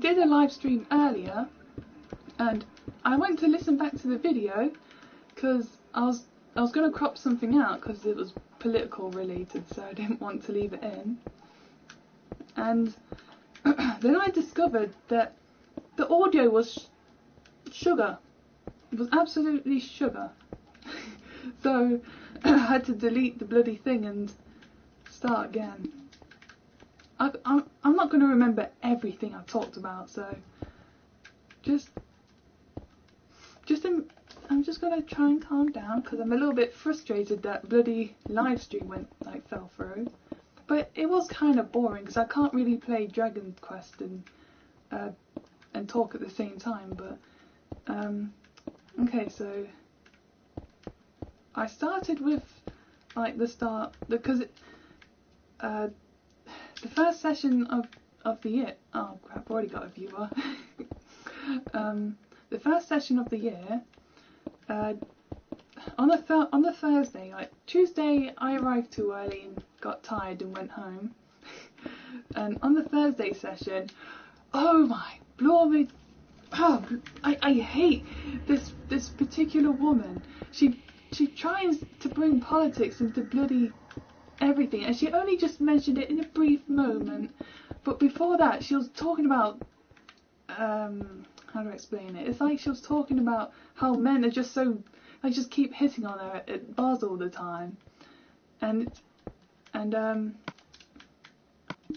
did a live stream earlier, and I went to listen back to the video because I was going to crop something out because it was political related, so I didn't want to leave it in. And then I discovered that the audio was sugar. It was absolutely sugar. So I had to delete the bloody thing and start again. I'm not going to remember everything I talked about, so I'm just going to try and calm down because I'm a little bit frustrated that bloody live stream fell through. But it was kind of boring because I can't really play Dragon Quest and talk at the same time. But okay, so I started with because the first session of the year. Oh crap! I've already got a viewer. The first session of the year. On the Thursday, like Tuesday, I arrived too early and got tired and went home. And on the Thursday session, oh my blooming! Oh, I hate this particular woman. She tries to bring politics into bloody everything, and she only just mentioned it in a brief moment. But before that, she was talking about how do I explain it? It's like she was talking about how men are just so, like, just keep hitting on her at bars all the time, and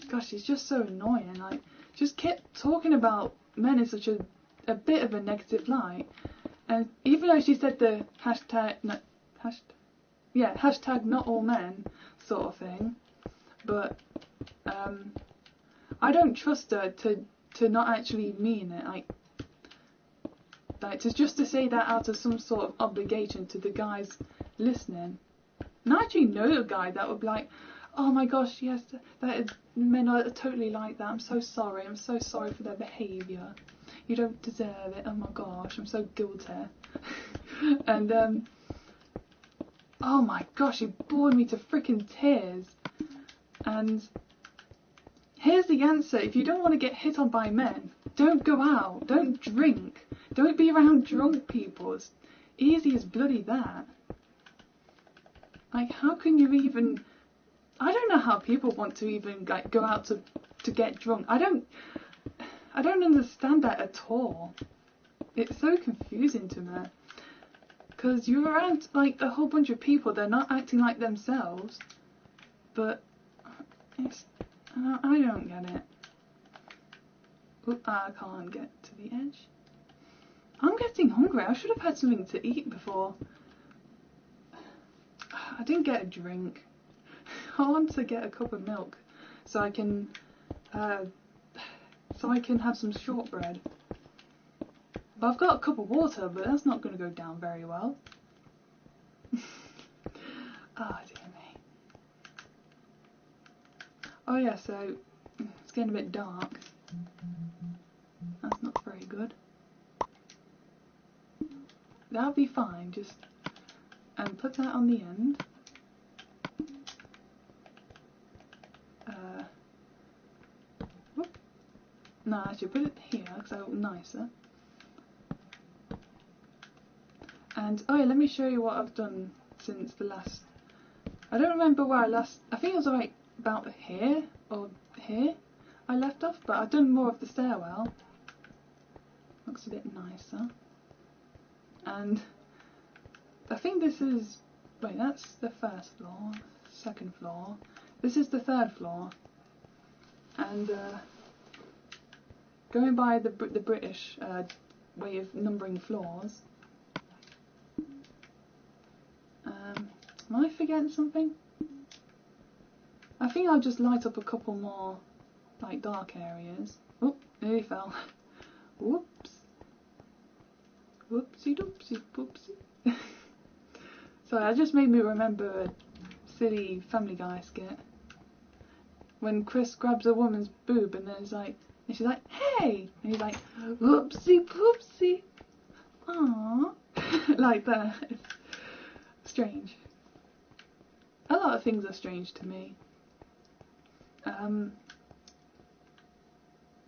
gosh, she's just so annoying. Like, just kept talking about men in such a bit of a negative light. And even though she said the hashtag not all men sort of thing, but I don't trust her to not actually mean it. Like to say that out of some sort of obligation to the guys listening. And I actually know a guy that would be like, oh my gosh, yes, men are totally like that. I'm so sorry for their behaviour. You don't deserve it. Oh my gosh, I'm so guilty. And oh my gosh, he bored me to freaking tears. And here's the answer: if you don't want to get hit on by men, don't go out, don't drink, don't be around drunk people. It's easy as bloody that. Like, how can you even... I don't know how people want to even like go out to get drunk. I don't understand that at all. It's so confusing to me. Because you're around like a whole bunch of people, they're not acting like themselves, but it's... I don't get it. Oop, I can't get to the edge. I'm getting hungry. I should have had something to eat before. I didn't get a drink. I want to get a cup of milk so I can have some shortbread. But I've got a cup of water, but that's not going to go down very well. Oh dear me. Oh yeah, so it's getting a bit dark. That's not very good. That'll be fine, just put that on the end. No, actually put it here because that'll look nicer. And oh yeah, let me show you what I've done since the last... I don't remember where I think it was like about here or here I left off, but I've done more of the stairwell. Looks a bit nicer. And I think this is... wait, that's the first floor, second floor. This is the third floor. And going by the British way of numbering floors. Am I forgetting something? I think I'll just light up a couple more like dark areas. Oh, nearly fell. Whoops. Whoopsie doopsie poopsie. Sorry, that just made me remember a silly Family Guy skit. When Chris grabs a woman's boob and then it's like, and she's like, hey! And he's like, whoopsie poopsie. Aww. Like that. It's strange. A lot of things are strange to me.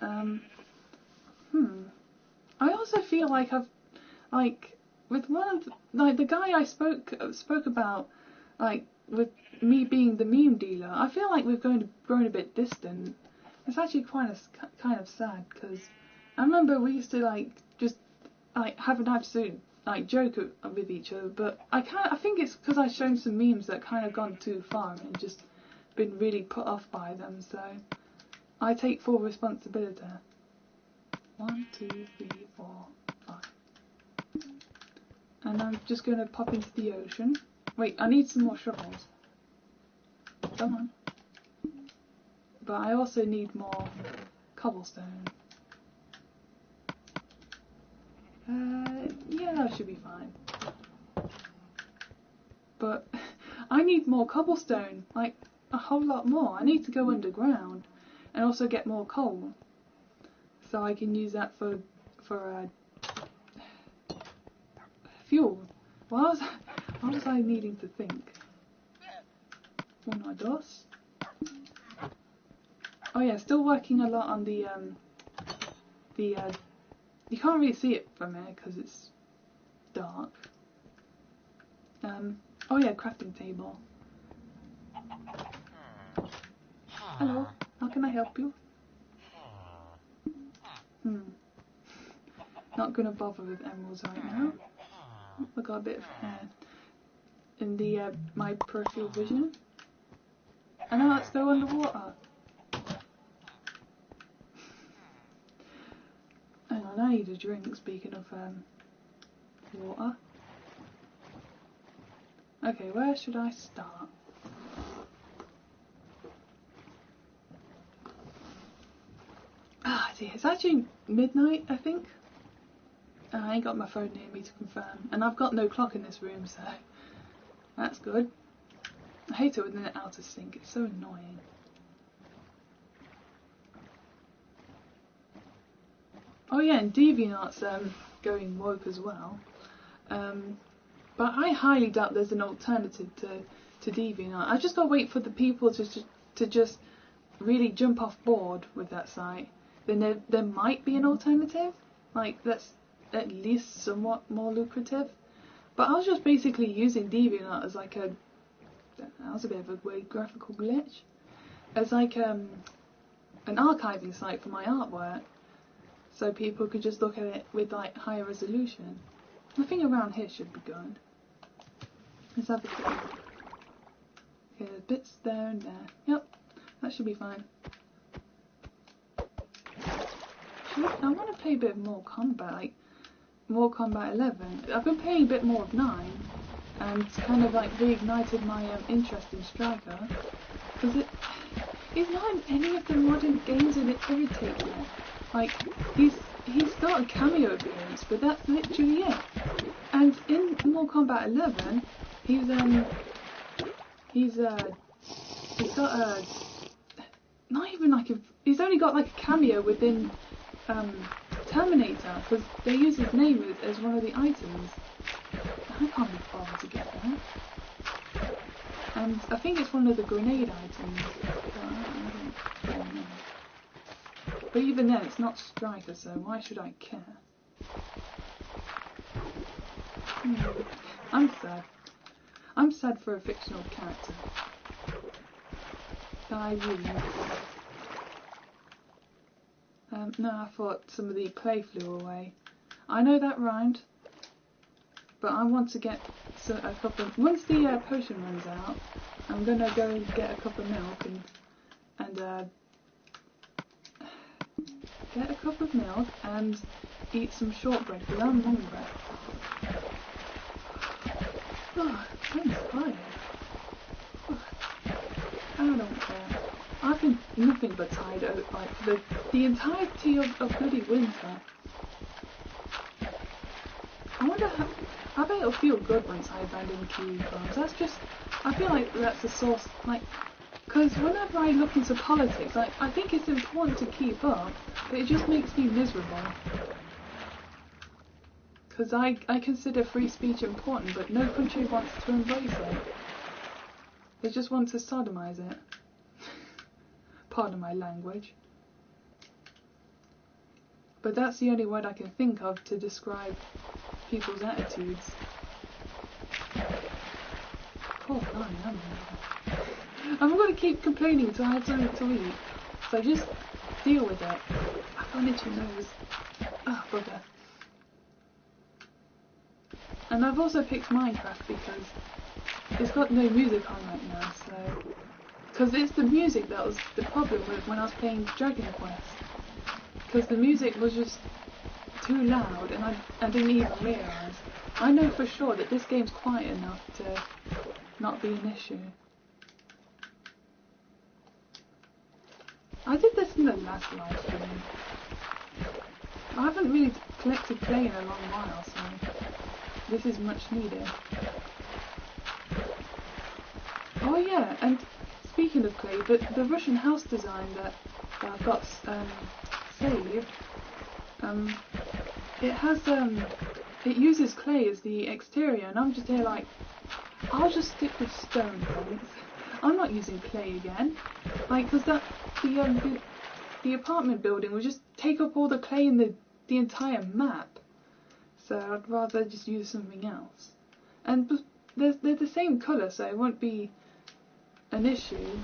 I also feel like I've, like, with one of the guy I spoke about, like, with me being the meme dealer, I feel like we've grown a bit distant. It's actually kind of sad, because I remember we used to like just like have an absolute like joke with each other, but I think it's because I've shown some memes that kind of gone too far and just been really put off by them, so I take full responsibility. 1, 2, 3, 4, 5. And I'm just going to pop into the ocean. Wait, I need some more shovels. Come on. But I also need more cobblestone. Yeah, that should be fine. But I need more cobblestone, like a whole lot more. I need to go underground and also get more coal, so I can use that for fuel. Why was I needing to think? Uno, dos. Oh yeah, still working a lot on the you can't really see it from here because it's dark. Oh yeah, crafting table. Hello, how can I help you? Not gonna bother with emeralds right now. I got a bit of hair in the my peripheral vision. And now let's go underwater. Hang on, I need a drink, speaking of water. Okay, where should I start? Ah, dear, it's actually midnight, I think. I ain't got my phone near me to confirm. And I've got no clock in this room, so that's good. I hate it when it's out of sync, it's so annoying. Oh yeah, and DeviantArt's going woke as well. But I highly doubt there's an alternative to DeviantArt. I just gotta wait for the people to just really jump off board with that site. Then there might be an alternative, like that's at least somewhat more lucrative. But I was just basically using DeviantArt as like that was a bit of a weird graphical glitch, as like an archiving site for my artwork, so people could just look at it with like higher resolution. I think around here should be good. Let's have a quick look. Okay, there's bits there and there. Yep, that should be fine. I want to play a bit more combat, like more Combat 11. I've been playing a bit more of 9, and it's kind of like reignited my interest in Striker, because he's not in any of the modern games and it irritates me. Like, he's got a cameo appearance, but that's literally it. And in Mortal Kombat 11, he's got a, not even like a, he's only got like a cameo within Terminator, because they use his name as one of the items. I can't be bothered to get that. And I think it's one of the grenade items. I don't know. But even then, it's not Striker, so why should I care? I'm sad. I'm sad for a fictional character that I really miss. No, I thought some of the clay flew away. I know that rhymed, but I want to get a cup of... Once the potion runs out, I'm gonna go and get a cup of milk and get a cup of milk and eat some shortbread, because I'm hungry. Oh, I'm tired. Oh, I don't care. I've been nothing but tired out like the entirety of bloody winter. I wonder how... I bet it'll feel good once I abandon kiwi farms. That's just... I feel like that's a source... Like... Because whenever I look into politics, I think it's important to keep up, but it just makes me miserable. Because I consider free speech important, but no country wants to embrace it. They just want to sodomise it. Pardon my language. but that's the only word I can think of to describe people's attitudes. Poor guy, I'm going to keep complaining until I have something to eat, so just deal with it. I've got an itchy nose. Oh, bugger. And I've also picked Minecraft because it's got no music on right now, so... Because it's the music that was the problem with when I was playing Dragon Quest. Because the music was just too loud and I didn't even realise. I know for sure that this game's quiet enough to not be an issue. I did this in the last live stream. I haven't really collected clay in a long while, so this is much needed. Oh yeah, and speaking of clay, the Russian house design that I've got saved, it has it uses clay as the exterior, and I'm just here like, I'll just stick with stone, thanks. I'm not using clay again, like, because the apartment building will just take up all the clay in the entire map, so I'd rather just use something else. And they're the same colour, so it won't be an issue,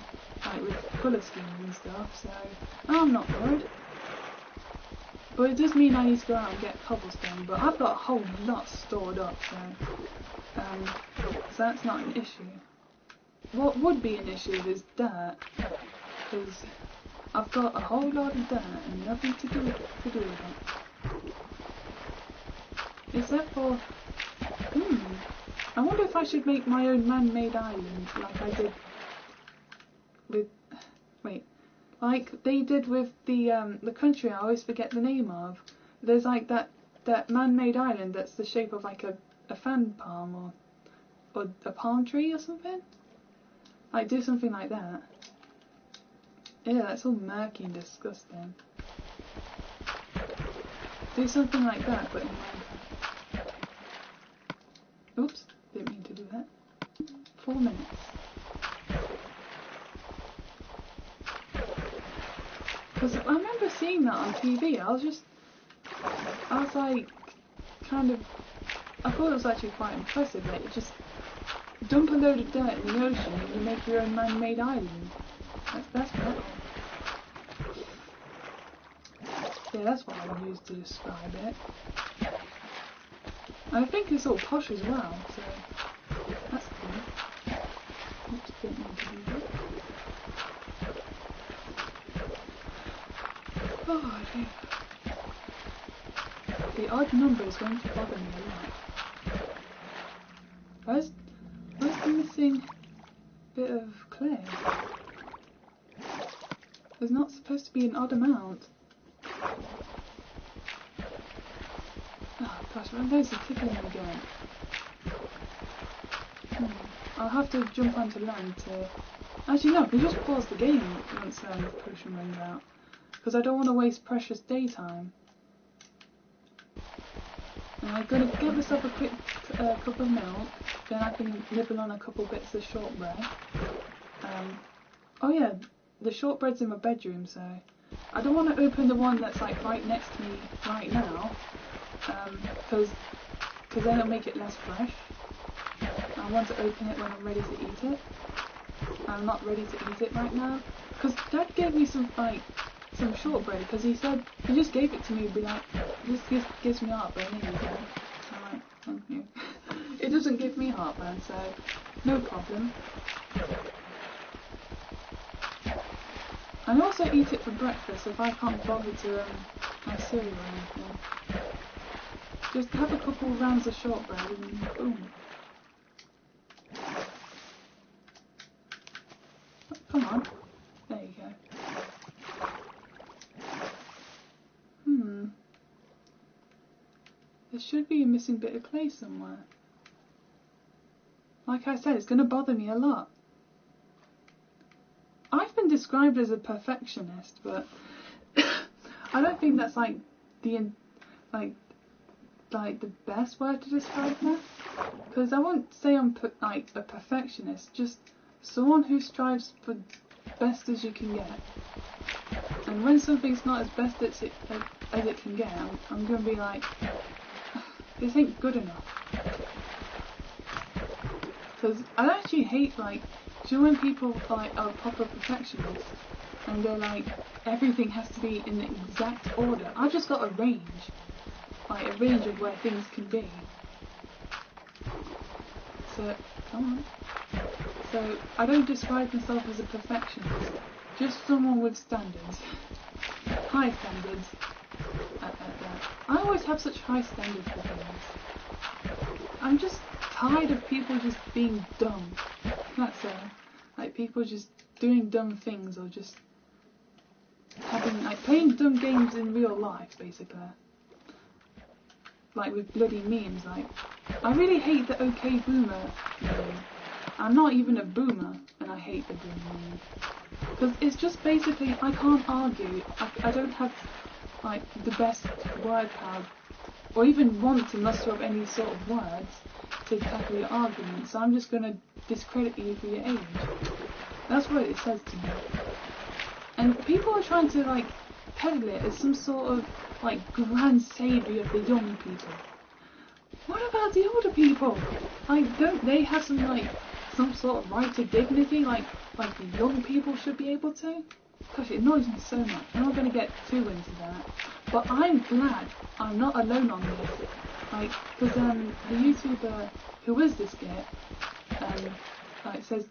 like with colour schemes and stuff, so I'm not worried. But it does mean I need to go out and get cobblestone, but I've got a whole lot stored up, so that's not an issue. What would be an issue is dirt, because I've got a whole lot of dirt and nothing to do with it. Except for, I wonder if I should make my own man-made island like I did with, like they did with the country I always forget the name of. There's like that man-made island that's the shape of like a fan palm or a palm tree or something. Like do something like that. Yeah, that's all murky and disgusting. Do something like that, but in Minecraft. Oops, didn't mean to do that. 4 minutes. Because I remember seeing that on TV, I was like, kind of, I thought it was actually quite impressive, like you just dump a load of dirt in the ocean and you make your own man-made island. That's metal. Yeah, that's what I would use to describe it. And I think it's all posh as well, so that's cool. Oops, didn't mean to do that. Oh dear. The odd number is going to bother me a lot. Where's the missing bit of clay? There's not supposed to be an odd amount. Oh gosh, my nose is tickling again. I'll have to jump onto land to... Actually no, we just pause the game once the potion runs out. Because I don't want to waste precious daytime. And I'm going to get myself a quick cup of milk, then I can nibble on a couple bits of shortbread. Oh yeah, the shortbread's in my bedroom, so I don't want to open the one that's like right next to me right now, because then it'll make it less fresh. I want to open it when I'm ready to eat it. I'm not ready to eat it right now, because Dad gave me some shortbread, because he said, he just gave it to me and be like, this gives me heartburn, here you go. Alright, thank you. It doesn't give me heartburn, so no problem. I also eat it for breakfast if I can't bother to have cereal or anything. Just have a couple rounds of shortbread and boom. Come on. There you go. There should be a missing bit of clay somewhere. Like I said, it's going to bother me a lot. I've been described as a perfectionist, but I don't think that's like the best word to describe me. Because I won't say I'm like a perfectionist, just someone who strives for best as you can get. And when something's not as best as it can get, I'm going to be like, this ain't good enough. Because I actually hate, like, do you know when people like are proper perfectionists and they're like, everything has to be in the exact order? I've just got a range, like a range of where things can be. So, come on. So, I don't describe myself as a perfectionist, just someone with standards. High standards. I always have such high standards for things. I'm just tired of people just being dumb. That's like people just doing dumb things or just having, like, playing dumb games in real life, basically. Like with bloody memes, like, I really hate the OK Boomer meme. I'm not even a boomer, and I hate the boomer meme. Because it's just basically, I can't argue, I don't have, like, the best word power, or even want to muster up any sort of words to tackle your argument, so I'm just going to discredit you for your age. That's what it says to me. And people are trying to, like, peddle it as some sort of, like, grand saviour of the young people. What about the older people? Like, don't they have some sort of right to dignity, like the young people should be able to? Gosh, it annoys me so much. I'm not going to get too into that. But I'm glad I'm not alone on this. Like, because the YouTuber who is this git, like says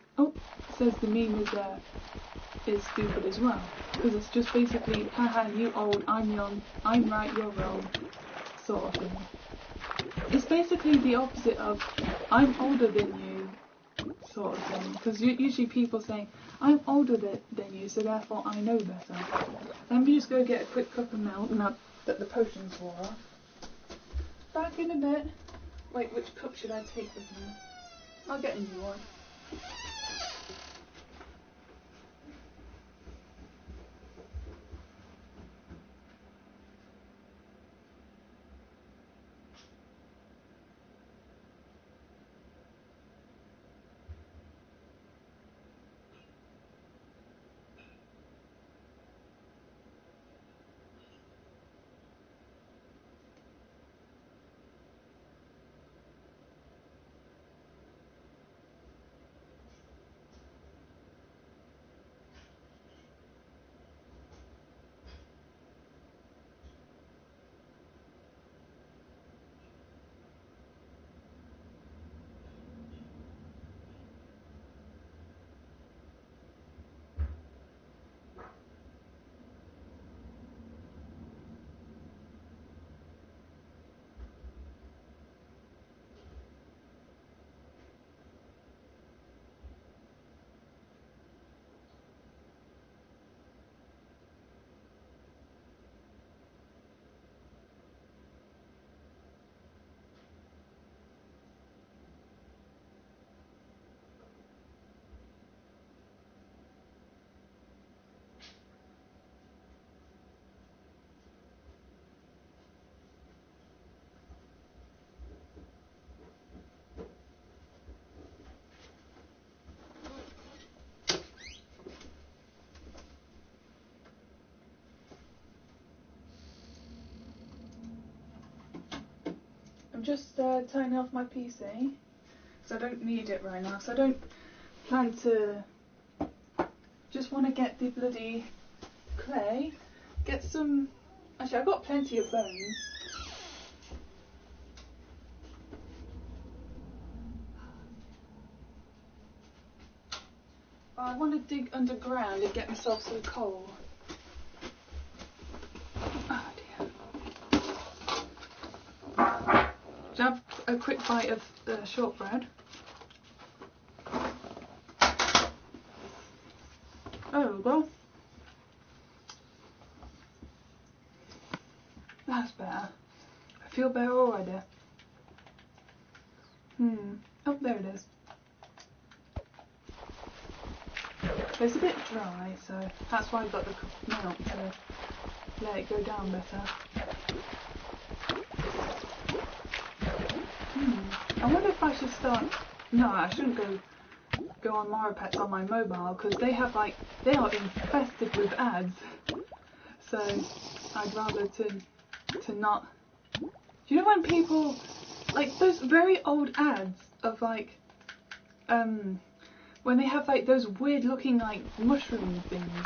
the meme is stupid as well. Because it's just basically, haha, you old, I'm young, I'm right, you're wrong, sort of thing. It's basically the opposite of, I'm older than you, sort of thing. Because usually people say, I'm older than you, so therefore I know better. Let me just go get a quick cup of milk now that the potion's wore off. Back in a bit. Wait, which cup should I take with me? I'll get a new one. I'm just turning off my PC, so I don't need it right now, so I don't plan to, just want to get the bloody clay, get some, actually I've got plenty of bones. I want to dig underground and get myself some coal. Oh dear. Should I have a quick bite of shortbread? There we go. That's better. I feel better already. Oh, there it is. It's a bit dry, so that's why I got the milk to let it go down better. I wonder if I should start. No, I shouldn't go on Mara Pets on my mobile because they have they are infested with ads. So I'd rather to not. You know when people like those very old ads of like when they have like those weird looking like mushroom things,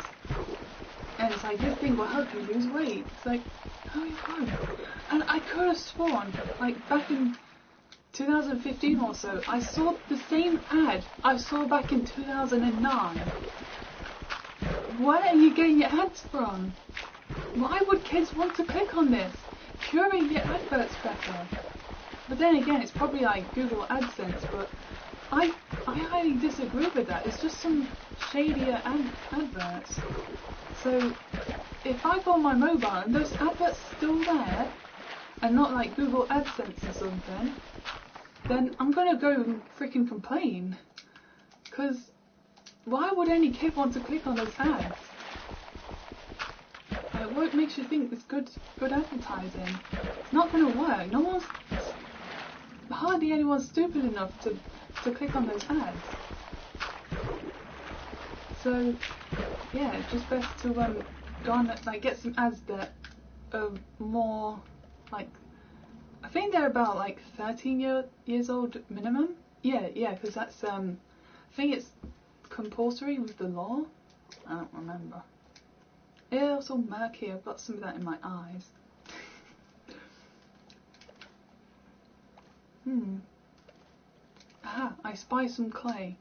and it's like this thing will help you lose weight. It's like, oh it won't. And I could have sworn like back in 2015 or so I saw the same ad I saw back in 2009. Where are you getting your ads from? Why would kids want to click on this? Curate your adverts better. But then again, it's probably like Google AdSense, but I highly disagree with that. It's just some shadier adverts. So if I go on my mobile and those adverts are still there, and not like Google AdSense or something, then I'm gonna go and freaking complain. Because why would any kid want to click on those ads? What makes you think it's good advertising? It's not going to work. Hardly anyone's stupid enough to click on those ads. So yeah, it's just best to go on like get some ads that are more like, I think they're about like 13 years old minimum. Yeah, because that's I think it's compulsory with the law. I don't remember. Yeah, it's all murky. I've got some of that in my eyes. Aha, I spy some clay.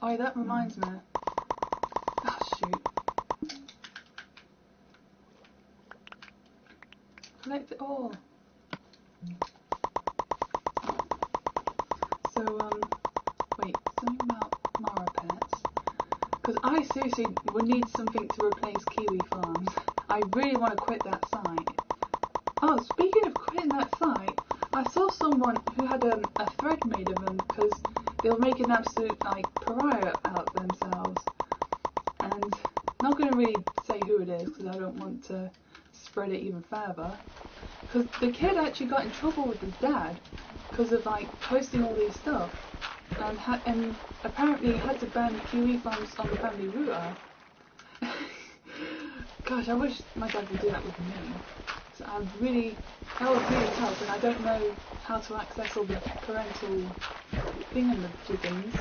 Oh, that reminds me. Ah, shoot. Collect it all. So, wait, something about Mara pets. Because I seriously would need something to replace Kiwi Farms. I really want to quit that site. Oh, speaking of quitting that site, I saw someone who had a thread made of them because they were making an absolute like pariah out of themselves. And I'm not going to really say who it is because I don't want to spread it even further. Because the kid actually got in trouble with his dad because of like posting all these stuff. And apparently had to ban Kiwi Farms on the family router. Gosh, I wish my dad would do that with me. So that would really help, and I don't know how to access all the parental things.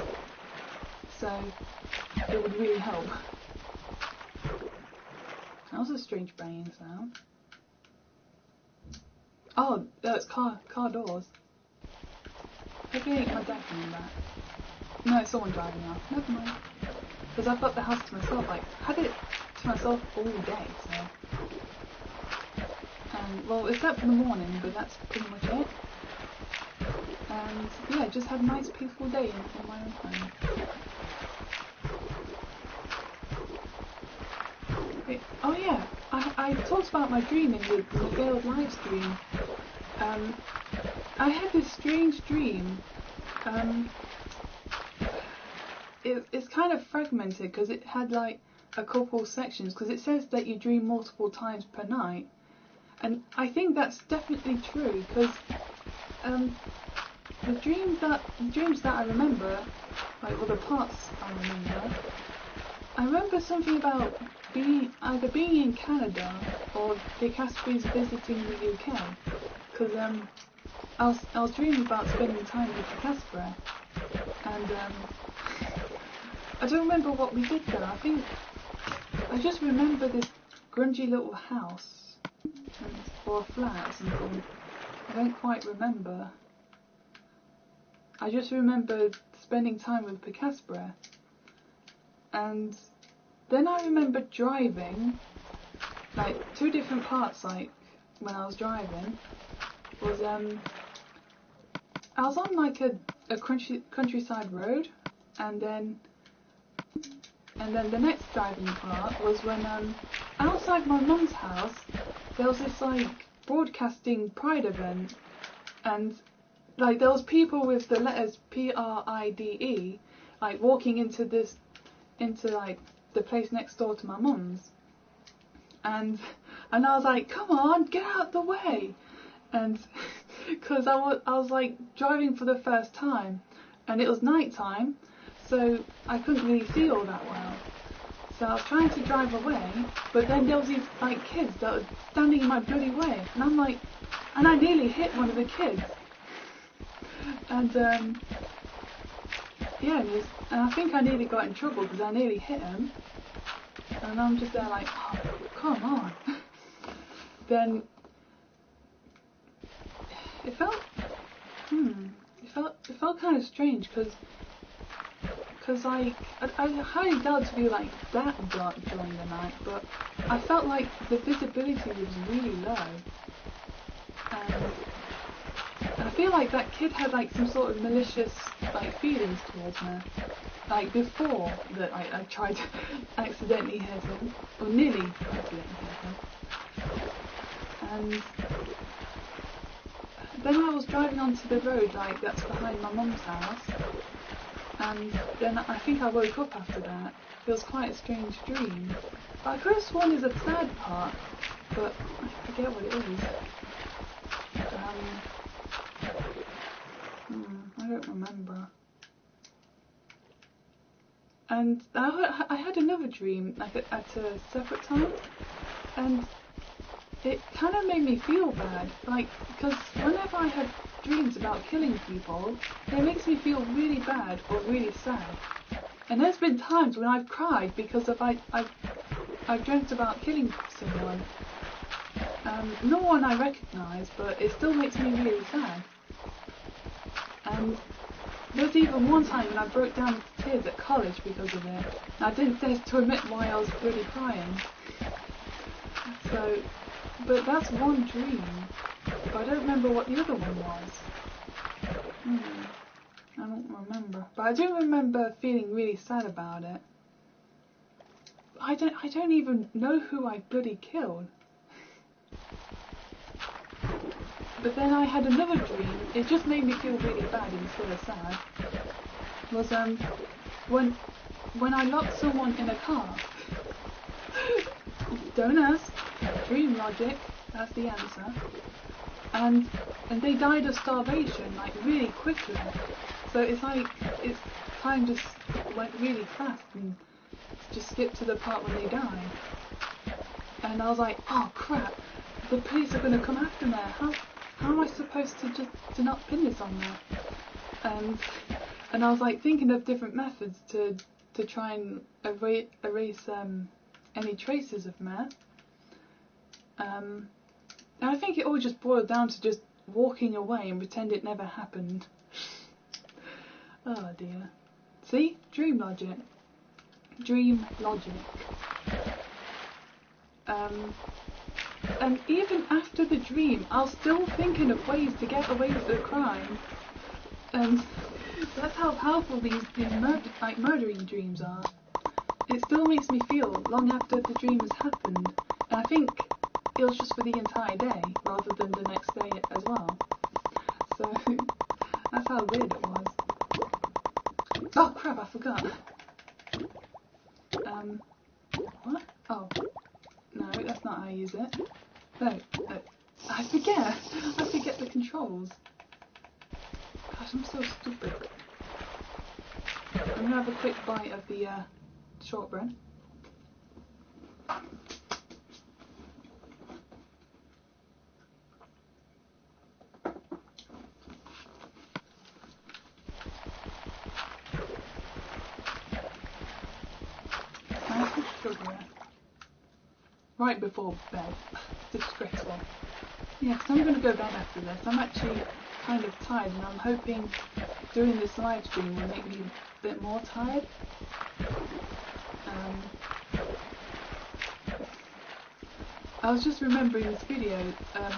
So it would really help. That was a strange banging sound. Oh, it's car doors. Hopefully my dad coming back. No, it's someone driving off. Never mind. Because I've got the house to myself. Like, I had it to myself all day, so. Well, except for the morning, but that's pretty much it. And yeah, just had a nice peaceful day in my own home. Okay. Oh yeah, I talked about my dream in the failed live stream. I had this strange dream. It's kind of fragmented because it had like a couple sections, because it says that you dream multiple times per night, and I think that's definitely true because the dreams that I remember, like the parts I remember something about either being in Canada or the Casper's visiting the UK, because I was dreaming about spending time with the Casper, and I don't remember what we did there. I just remember this grungy little house or a flat or something. I don't quite remember. I just remember spending time with Picaspera, and then I remember driving, like two different parts. Like when I was driving, was I was on like a countryside road, and then the next driving part was when outside my mum's house there was this like broadcasting pride event, and like there was people with the letters PRIDE like walking into like the place next door to my mum's, and I was like, come on, get out the way, and because I was like driving for the first time and it was night time, so I couldn't really see all that well. So I was trying to drive away, but then there was these like kids that were standing in my bloody way, and I'm like, and I nearly hit one of the kids. And yeah, and I think I nearly got in trouble because I nearly hit him. And I'm just there like, oh, come on. Then it felt kind of strange because like I highly doubt to be like that dark during the night, but I felt like the visibility was really low, and I feel like that kid had like some sort of malicious like feelings towards me, like before that I tried to accidentally hit him, or nearly accidentally hit him. And then I was driving onto the road like that's behind my mum's house, and then I think I woke up after that. It was quite a strange dream. But I could have sworn there's a third part, but I forget what it is. I don't remember. And I had another dream like at a separate time, and it kind of made me feel bad, like, because whenever I had dreams about killing people, it makes me feel really bad or really sad. And there's been times when I've cried because I've dreamt about killing someone. No one I recognise, but it still makes me really sad. And there's even one time when I broke down into tears at college because of it. And I didn't dare to admit why I was really crying. So, but that's one dream. But I don't remember what the other one was. I don't remember. But I do remember feeling really sad about it. I don't even know who I bloody killed. But then I had another dream. It just made me feel really bad instead of sad. Was when I locked someone in a car. Don't ask. Dream logic. That's the answer. And they died of starvation like really quickly. So it's like time just went really fast and just skipped to the part when they died. And I was like, oh crap, the police are going to come after me. How am I supposed to not pin this on there? And I was like thinking of different methods to try and erase any traces of me. And I think it all just boiled down to just walking away and pretend it never happened. Oh dear. See? Dream logic. Dream logic. And even after the dream, I was still thinking of ways to get away with the crime. And that's how powerful these murdering dreams are. It still makes me feel long after the dream has happened. And I think it was just for the entire day, rather than the next day as well. So, that's how weird it was. Oh crap, I forgot. What? Oh. No, that's not how I use it. No. I forget the controls. Gosh, I'm so stupid. I'm gonna have a quick bite of the shortbread. Sugar. Right before bed. Disgraceful. Yeah, because I'm going to go bed after this. I'm actually kind of tired, and I'm hoping doing this live stream will make me a bit more tired. I was just remembering this video. I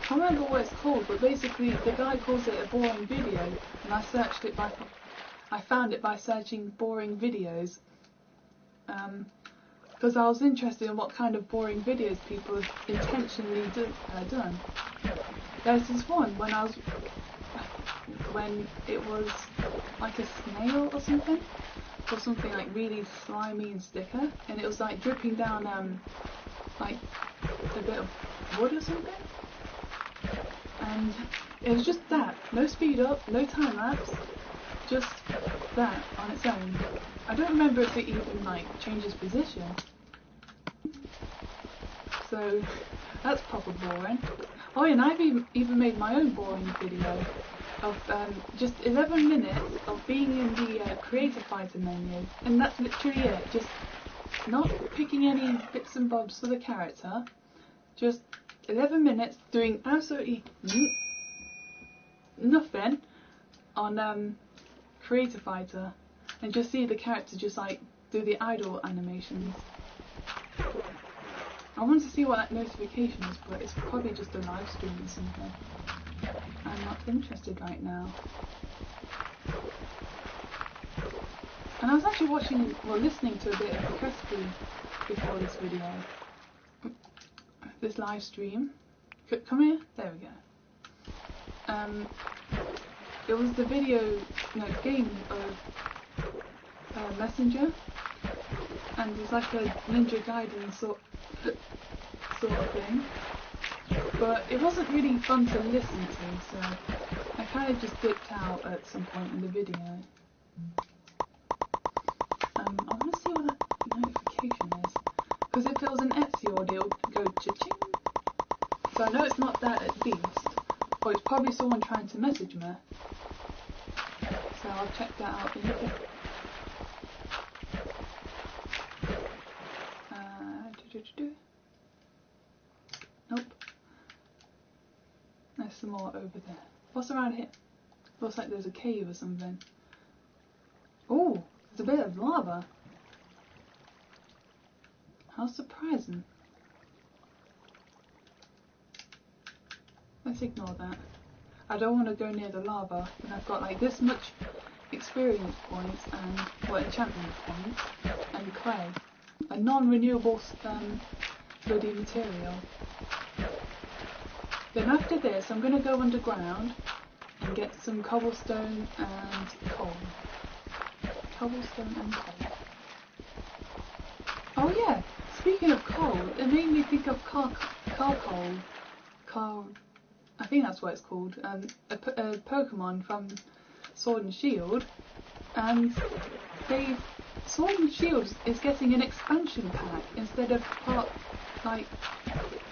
can't remember what it's called, but basically the guy calls it a boring video, and I found it by searching boring videos. Because I was interested in what kind of boring videos people have intentionally done. There's this one when it was like a snail or something like really slimy and sticker, and it was like dripping down like a bit of wood or something, and it was just that, no speed up, no time lapse, just that on its own. I don't remember if it even like changes position. So that's proper boring. Oh, and I've even made my own boring video of just 11 minutes of being in the Creator Fighter menu, and that's literally it. Just not picking any bits and bobs for the character. Just 11 minutes doing absolutely nothing on Creator Fighter, and just see the character just like do the idle animations. I want to see what that notification is, but it's probably just a live stream or something. I'm not interested right now. And I was actually listening to a bit of the recipe before this video. This live stream. Come here. There we go. It was the game of Messenger, and it's like a Ninja Gaiden sort of thing. But it wasn't really fun to listen to, so I kind of just dipped out at some point in the video. I want to see what that notification is, because if it was an Etsy order, it would go cha-ching. So I know it's not that at least, or it's probably someone trying to message me. So I'll check that out in a bit. Nope. There's some more over there. What's around here? Looks like there's a cave or something. Oh, there's a bit of lava. How surprising. Let's ignore that. I don't want to go near the lava, and I've got like this much experience points and enchantment points and clay, a non-renewable bloody material. Then after this, I'm going to go underground and get some cobblestone and coal. Cobblestone and coal. Oh yeah, speaking of coal, it made me think of I think that's what it's called, a Pokemon from Sword and Shield, and Sword and Shield is getting an expansion pack instead of part, like,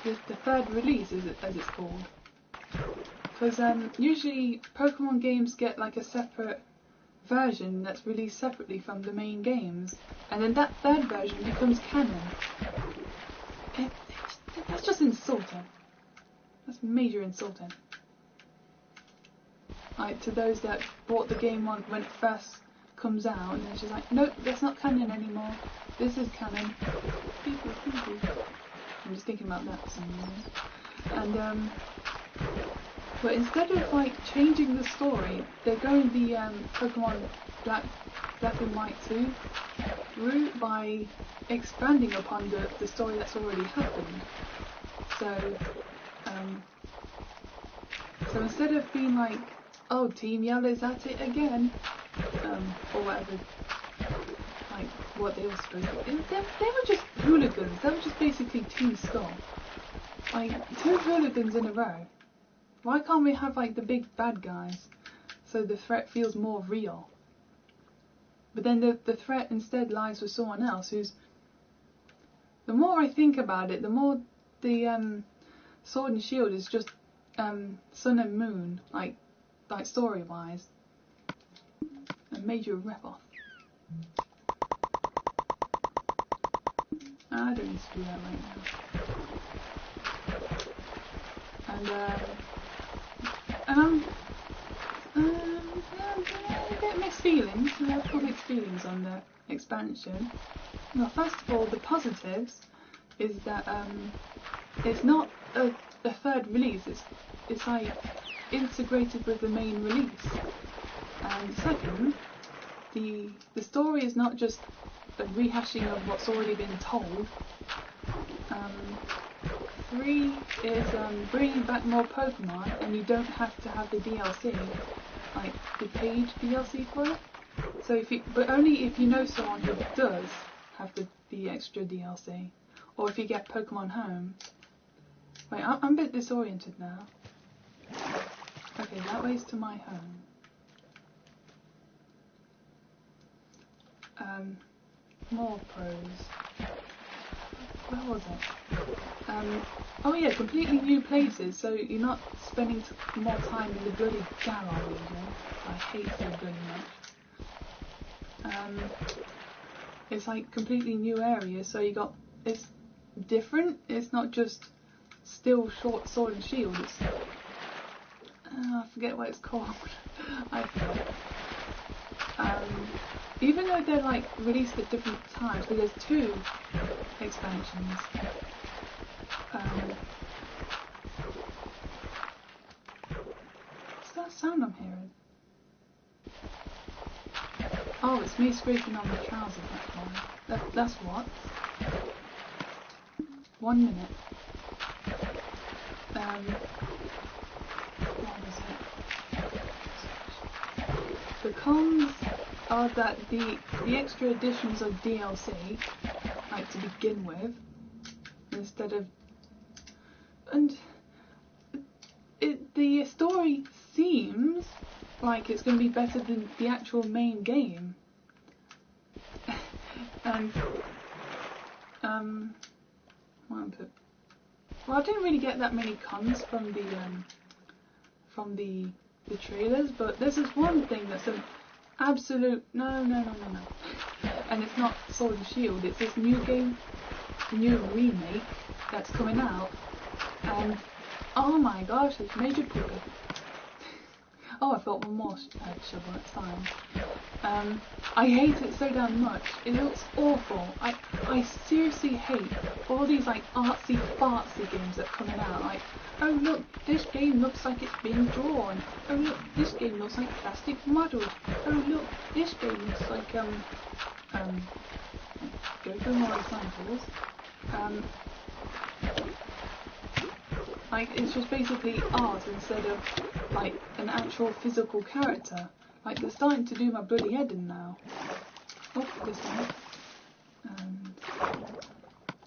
the third release, as it's called. Because usually Pokemon games get like a separate version that's released separately from the main games, and then that third version becomes canon. That's just insulting. That's major insulting. Like, to those that bought the game when it first comes out, and then she's like, nope, that's not canon anymore. This is canon. I'm just thinking about that for some reason. And but instead of like changing the story, they're going the Pokemon Black and White 2 route by expanding upon the story that's already happened. So instead of being like, oh, Team Yellow's at it again, or whatever, like what they were supposed to be, they were just hooligans. They were just basically Team Skull. Like, 2 hooligans in a row. Why can't we have like the big bad guys, so the threat feels more real? But then the threat instead lies with someone else who's... The more I think about it, the more the Sword and Shield is just Sun and Moon, like story-wise. A major rip-off. I don't need to do that right now. And a bit mixed feelings. I have got mixed feelings on the expansion. Well, first of all, the positives is that it's not a third release. It's like integrated with the main release. And second, the story is not just a rehashing of what's already been told. 3 is bringing back more Pokemon, and you don't have to have the DLC, like the page DLC for it. So but only if you know someone who does have the extra DLC, or if you get Pokemon Home. Wait, I'm a bit disoriented now. Okay, that way's to my home. More pros. Where was it? Oh yeah, completely new places, so you're not spending more time in the bloody Galar region. I hate so bloody much. It's like completely new areas, so it's different. It's not just still short sword and shield. It's I forget what it's called. I forget. Even though they're like released at different times, but there's 2 expansions. What's that sound I'm hearing? Oh, it's me scraping on my trousers, that's why. That's what. 1 minute. What was it? The cons are that the extra additions are DLC, like to begin with, instead of, and the story seems like it's going to be better than the actual main game. And well, I didn't really get that many cons from the trailers, but there's this one thing that's an absolute no, and it's not Sword and Shield. It's this new remake that's coming out, and oh my gosh, it's major poopy. Oh, I've got one more shovel, it's fine. I hate it so damn much. It looks awful. I seriously hate all these like artsy fartsy games that are coming out. Like, oh look, this game looks like it's being drawn. Oh look, this game looks like plastic models. Oh look, this game looks like go through more examples. Like, it's just basically art instead of like an actual physical character. Like, they're starting to do my bloody head in now. Oh, this one.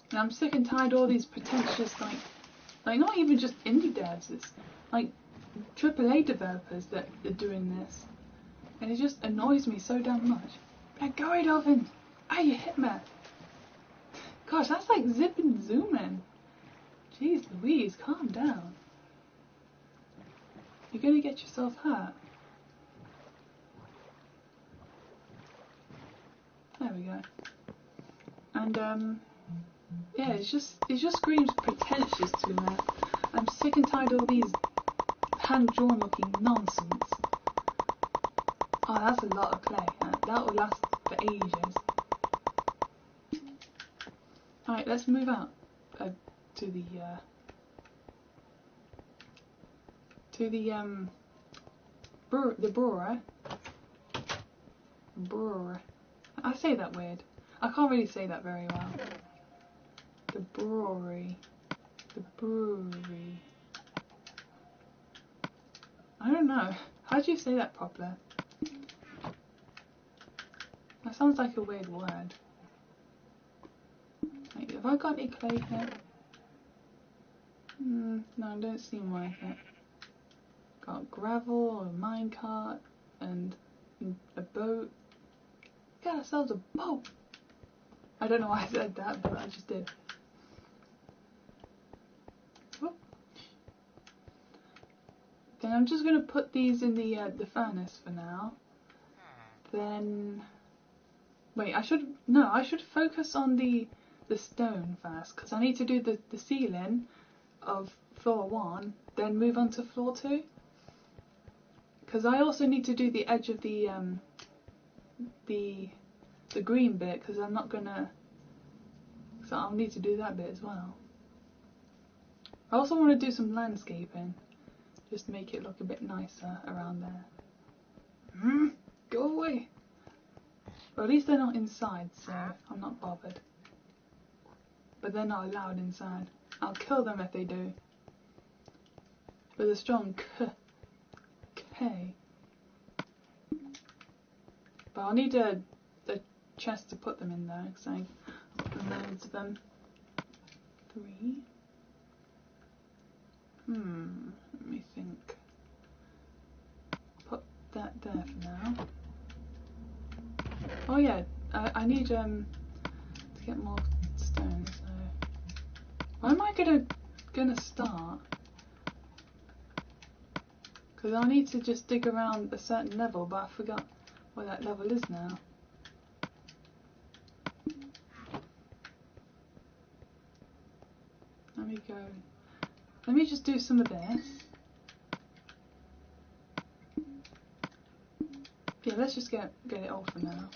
And I'm sick and tired of all these pretentious, like not even just indie devs, it's like AAA developers that are doing this. And it just annoys me so damn much. Let go of him! Ah, you hit me! Gosh, that's like zip and zooming. Jeez Louise, calm down. You're gonna get yourself hurt. There we go. And yeah, it just screams pretentious to me. I'm sick and tired of all these hand-drawn looking nonsense. Oh, that's a lot of clay. That will last for ages. Alright, let's move out to the brewery. Brewery. I say that weird. I can't really say that very well. The brewery. The brewery. I don't know. How do you say that properly? That sounds like a weird word. Wait, have I got any clay here? No, don't seem like it. Got gravel, a minecart, and a boat. Get ourselves a boat! I don't know why I said that, but I just did. Whoop. Then I'm just gonna put these in the furnace for now. Then wait, I should focus on the stone first, because I need to do the ceiling of floor 1, then move on to floor 2. Because I also need to do the edge of the green bit, because I'm not gonna. So I'll need to do that bit as well. I also want to do some landscaping, just to make it look a bit nicer around there. Go away. Or at least they're not inside, so I'm not bothered. But they're not allowed inside. I'll kill them if they do. With a strong K. But I'll need a chest to put them in there, because I've got loads of them. 3. Let me think. Put that there for now. Oh yeah, I need to get more stone. So where am I gonna start? Because I need to just dig around a certain level, but I forgot where that level is now. Let me go. Let me just do some of this. Yeah, let's just get it all for now.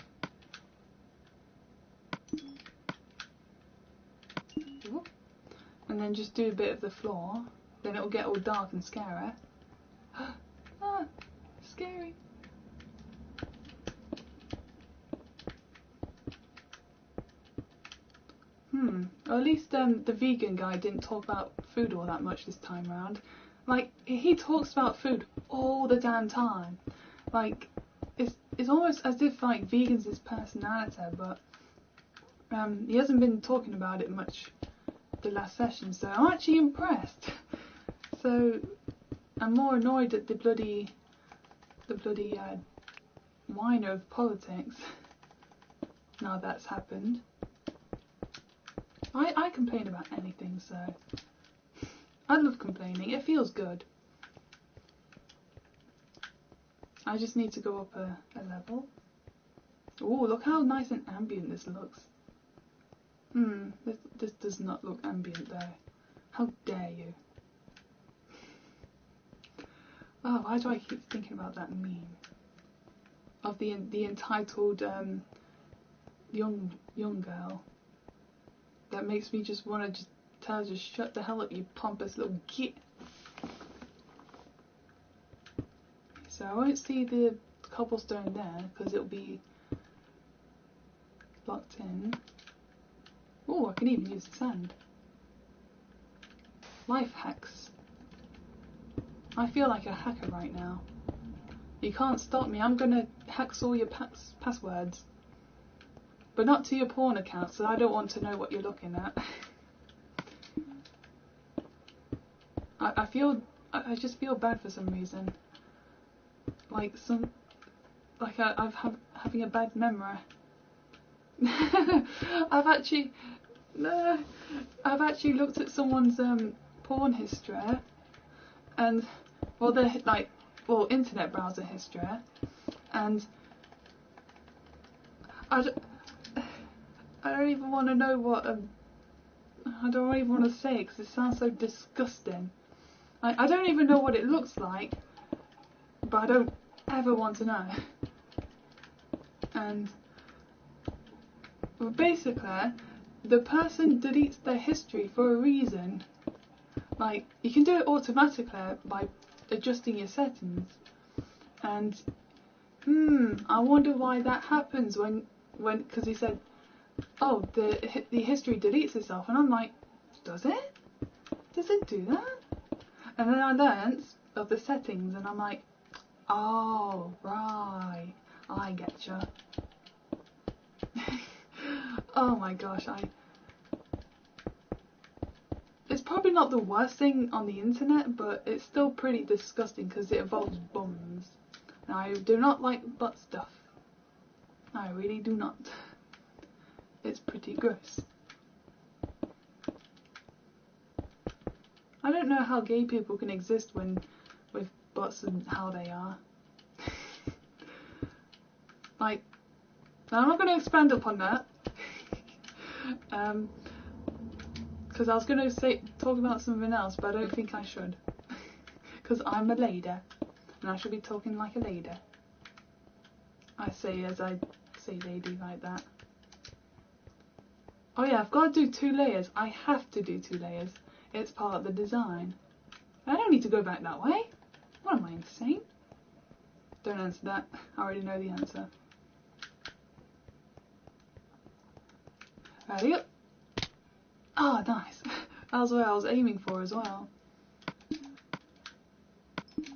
Ooh. And then just do a bit of the floor. Then it'll get all dark and scary. Ah, scary. Or at least the vegan guy didn't talk about food all that much this time around. Like, he talks about food all the damn time. Like, it's almost as if like vegan's his personality, but he hasn't been talking about it much the last session, so I'm actually impressed. So I'm more annoyed at the bloody whiner of politics now that's happened. I complain about anything, so I love complaining. It feels good. I just need to go up a level. Oh, look how nice and ambient this looks. This does not look ambient though. How dare you? Oh, why do I keep thinking about that meme of the entitled young girl? That makes me just want to just tell her to shut the hell up, you pompous little git. So I won't see the cobblestone there because it'll be locked in. Oh, I can even use the sand. Life hacks. I feel like a hacker right now. You can't stop me. I'm gonna hack all your passwords. But not to your porn account, so I don't want to know what you're looking at. I just feel bad for some reason. Like I'm having a bad memory. I've actually looked at someone's porn history, and internet browser history, and I don't even want to know what I don't even want to say it because it sounds so disgusting. I don't even know what it looks like, but I don't ever want to know. And basically, the person deletes their history for a reason. Like, you can do it automatically by adjusting your settings. And I wonder why that happens when because he said, oh, the history deletes itself, and I'm like, does it? Does it do that? And then I learnt of the settings, and I'm like, oh, right, I getcha. Oh my gosh, it's probably not the worst thing on the internet, but it's still pretty disgusting because it involves bums. And I do not like butt stuff. I really do not. It's pretty gross. I don't know how gay people can exist with butts and how they are. Like, I'm not going to expand upon that. Because I was going to talk about something else, but I don't think I should. Because I'm a lady, and I should be talking like a lady. I say as I say lady like that. Oh yeah, I've got to do 2 layers. I have to do 2 layers. It's part of the design. I don't need to go back that way. What am I, insane? Don't answer that. I already know the answer. Ready up. Oh, nice. That was what I was aiming for as well.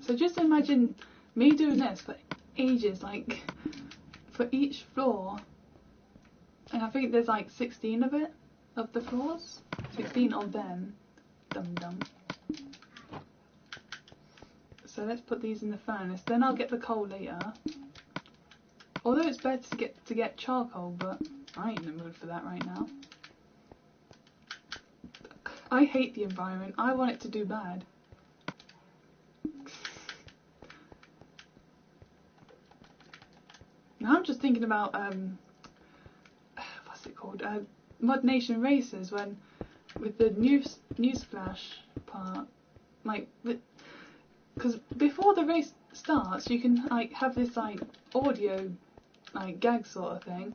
So just imagine me doing this for ages, like for each floor. And I think there's like 16 of it, of the floors. 16 of them. Dum dum. So let's put these in the furnace. Then I'll get the coal later. Although it's better to get charcoal, but I ain't in the mood for that right now. I hate the environment. I want it to do bad. Now I'm just thinking about what's it called? Mud Nation races, when with the newsflash part, like, because before the race starts, you can like have this like audio like gag sort of thing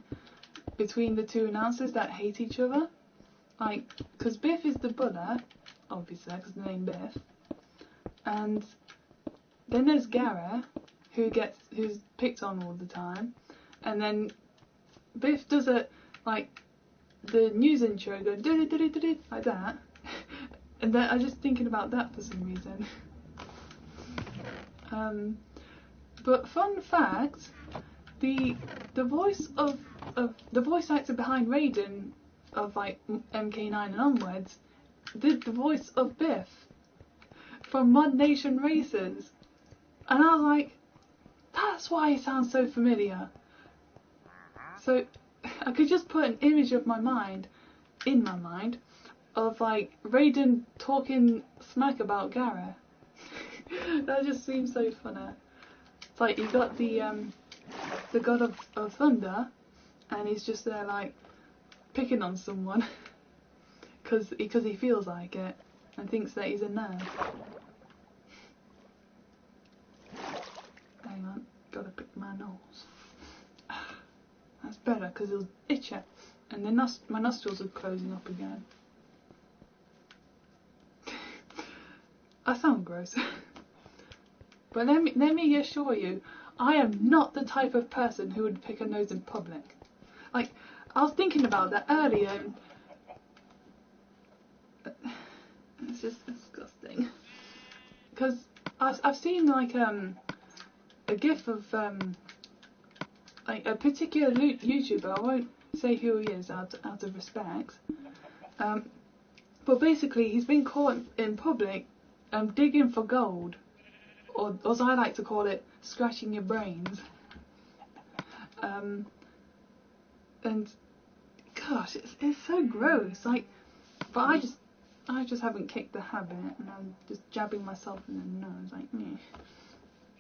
between the two announcers that hate each other. Like, because Biff is the buller, obviously, because the name Biff, and then there's Gara, who's picked on all the time, and then Biff does it like the news intro, go do do do do like that, and then I'm just thinking about that for some reason. But fun fact, the voice of the voice actor behind Raiden of like MK9 and onwards did the voice of Biff from Mud Nation Races, and I was like, that's why he sounds so familiar. So I could just put an image of my mind in my mind of like Raiden talking smack about Gara. That just seems so funny. It's like you got the god of thunder, and he's just there like picking on someone because he feels like it and thinks that he's a nerd. Hang on, gotta pick my nose. That's better because it'll itch it, and then my nostrils are closing up again. I sound gross. But let me assure you, I am not the type of person who would pick a nose in public. Like, I was thinking about that earlier, and it's just disgusting. Because I've seen like a gif of like a particular YouTuber. I won't say who he is out of respect. But basically, he's been caught in public digging for gold, or as I like to call it, scratching your brains. And gosh, it's so gross. Like, but I just haven't kicked the habit, and I'm just jabbing myself in the nose, like me.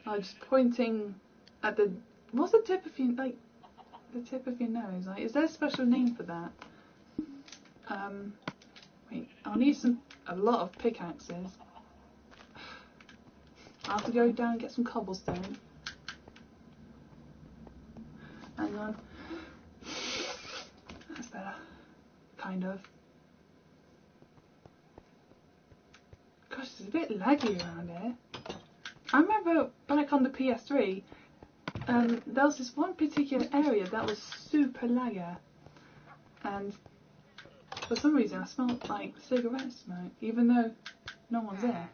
I'm just pointing at what's the tip of your the tip of your nose? Like, is there a special name for that? Wait, I'll need a lot of pickaxes. I'll have to go down and get some cobblestone. Hang on. That's better. Kind of. Gosh, it's a bit laggy around here. I remember back on the PS3, there was this one particular area that was super laggy. And for some reason I smelled like cigarette smoke, even though no one's there.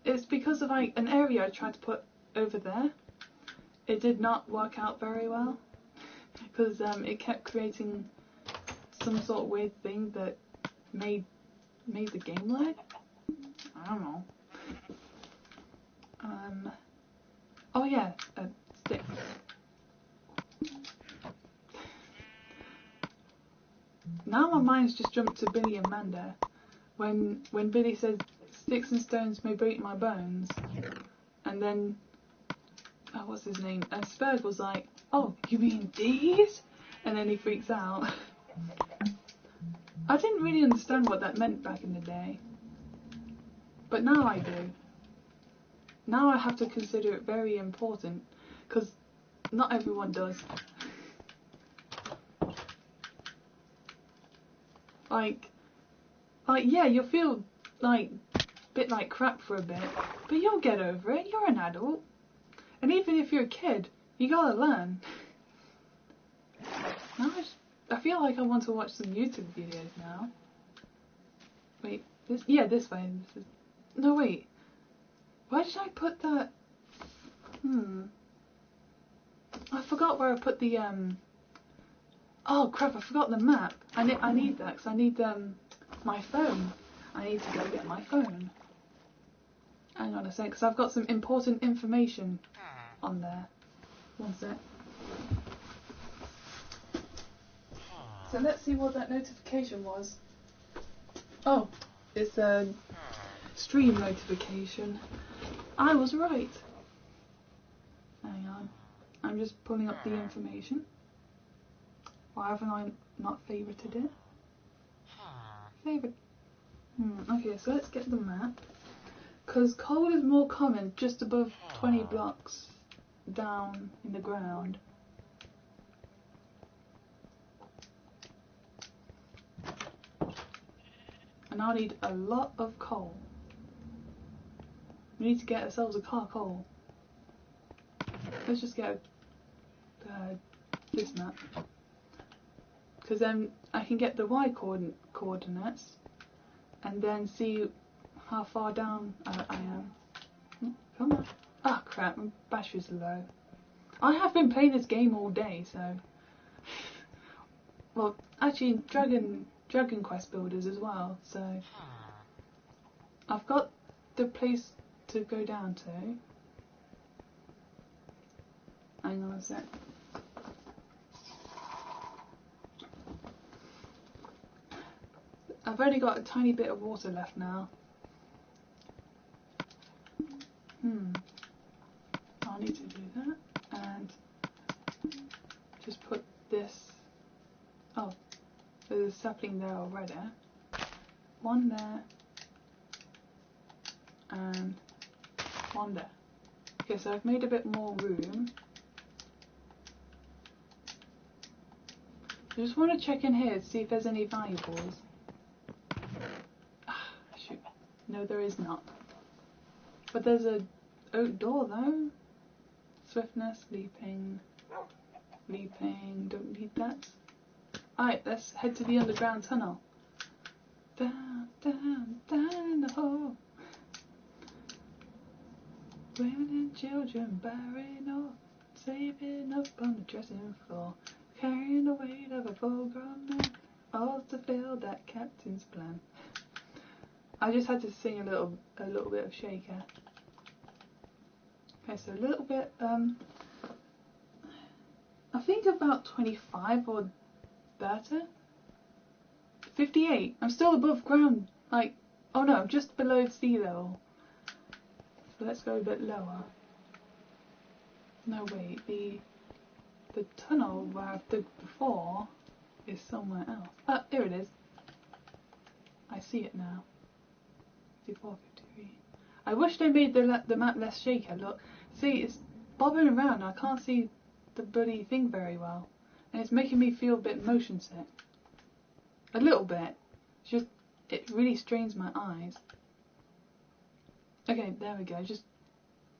It's because of like an area I tried to put over there. It did not work out very well because it kept creating some sort of weird thing that made the game lag. I don't know. Oh yeah, sticks. Now my mind's just jumped to Billy and Manda when Billy says sticks and stones may break my bones, and then what's his name? And Spurg was like, oh, you mean these? And then he freaks out. I didn't really understand what that meant back in the day, but now I do. Now I have to consider it very important, because not everyone does. Like yeah, you'll feel like a bit like crap for a bit, but you'll get over it. You're an adult, and even if you're a kid, you gotta learn. Now I feel like I want to watch some YouTube videos now. Wait, this way. This is no wait. Why did I put that? I forgot where I put the oh crap! I forgot the map. I need that because I need my phone. I need to go get my phone. Hang on a sec, because I've got some important information on there. One sec. So let's see what that notification was. Oh, it's a stream notification. I was right. Hang on. I'm just pulling up the information. Why haven't I not favorited it? Favorite. Okay, so let's get the map. Because coal is more common just above 20 blocks down in the ground. And I'll need a lot of coal. We need to get ourselves a car coal. Let's just get this map. Because then I can get the Y coordinates and then see how far down I am. Come on. Ah, crap, my battery's low. I have been playing this game all day, so... Well, actually, Dragon Quest builders as well, so... I've got the place to go down to. Hang on a sec. I've only got a tiny bit of water left now. I'll need to do that and just put this. Oh, there's a sapling there already. One there and one there. Okay, so I've made a bit more room. I just want to check in here to see if there's any valuables. Ah, shoot. No, there is not. But there's a oak door though. Swiftness, leaping, don't need that. Alright, let's head to the underground tunnel. Down, down, down in the hole. Women and children bearing up, saving up on the dressing floor, carrying the weight of a full-grown man, all to fill that captain's plan. I just had to sing a little bit of Shaker. Okay, so a little bit, I think about 25 or 30. 58. I'm still above ground, like, oh no, I'm just below sea level. So let's go a bit lower. No, wait, the tunnel where I've dug before is somewhere else. Ah, here it is. I see it now. 54, 53. I wish they made the map less shaky. Look, see, it's bobbing around. I can't see the bloody thing very well, and it's making me feel a bit motion sick. A little bit. It's just, it really strains my eyes. Okay, there we go. Just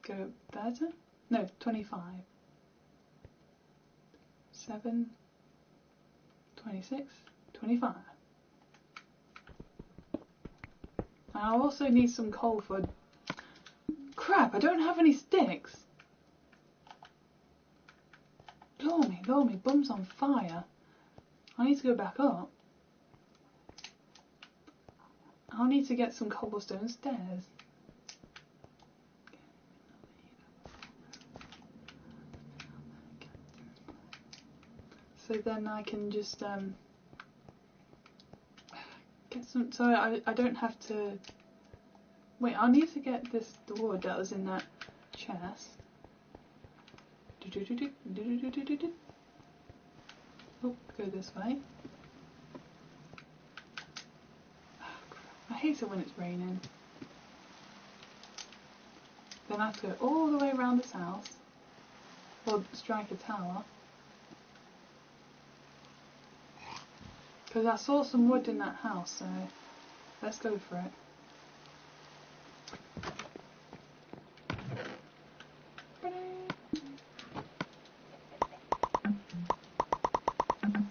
go better. No, 25. 7, 26, 25. I also need some coal for... Crap, I don't have any sticks! Blimey, bum's on fire. I need to go back up. I'll need to get some cobblestone stairs. So then I can just get some, so I don't have to, wait, I'll need to get the wood that was in that chest. Oh, go this way. I hate it when it's raining. Then I have to go all the way around this house, or strike a tower. Because I saw some wood in that house, so let's go for it.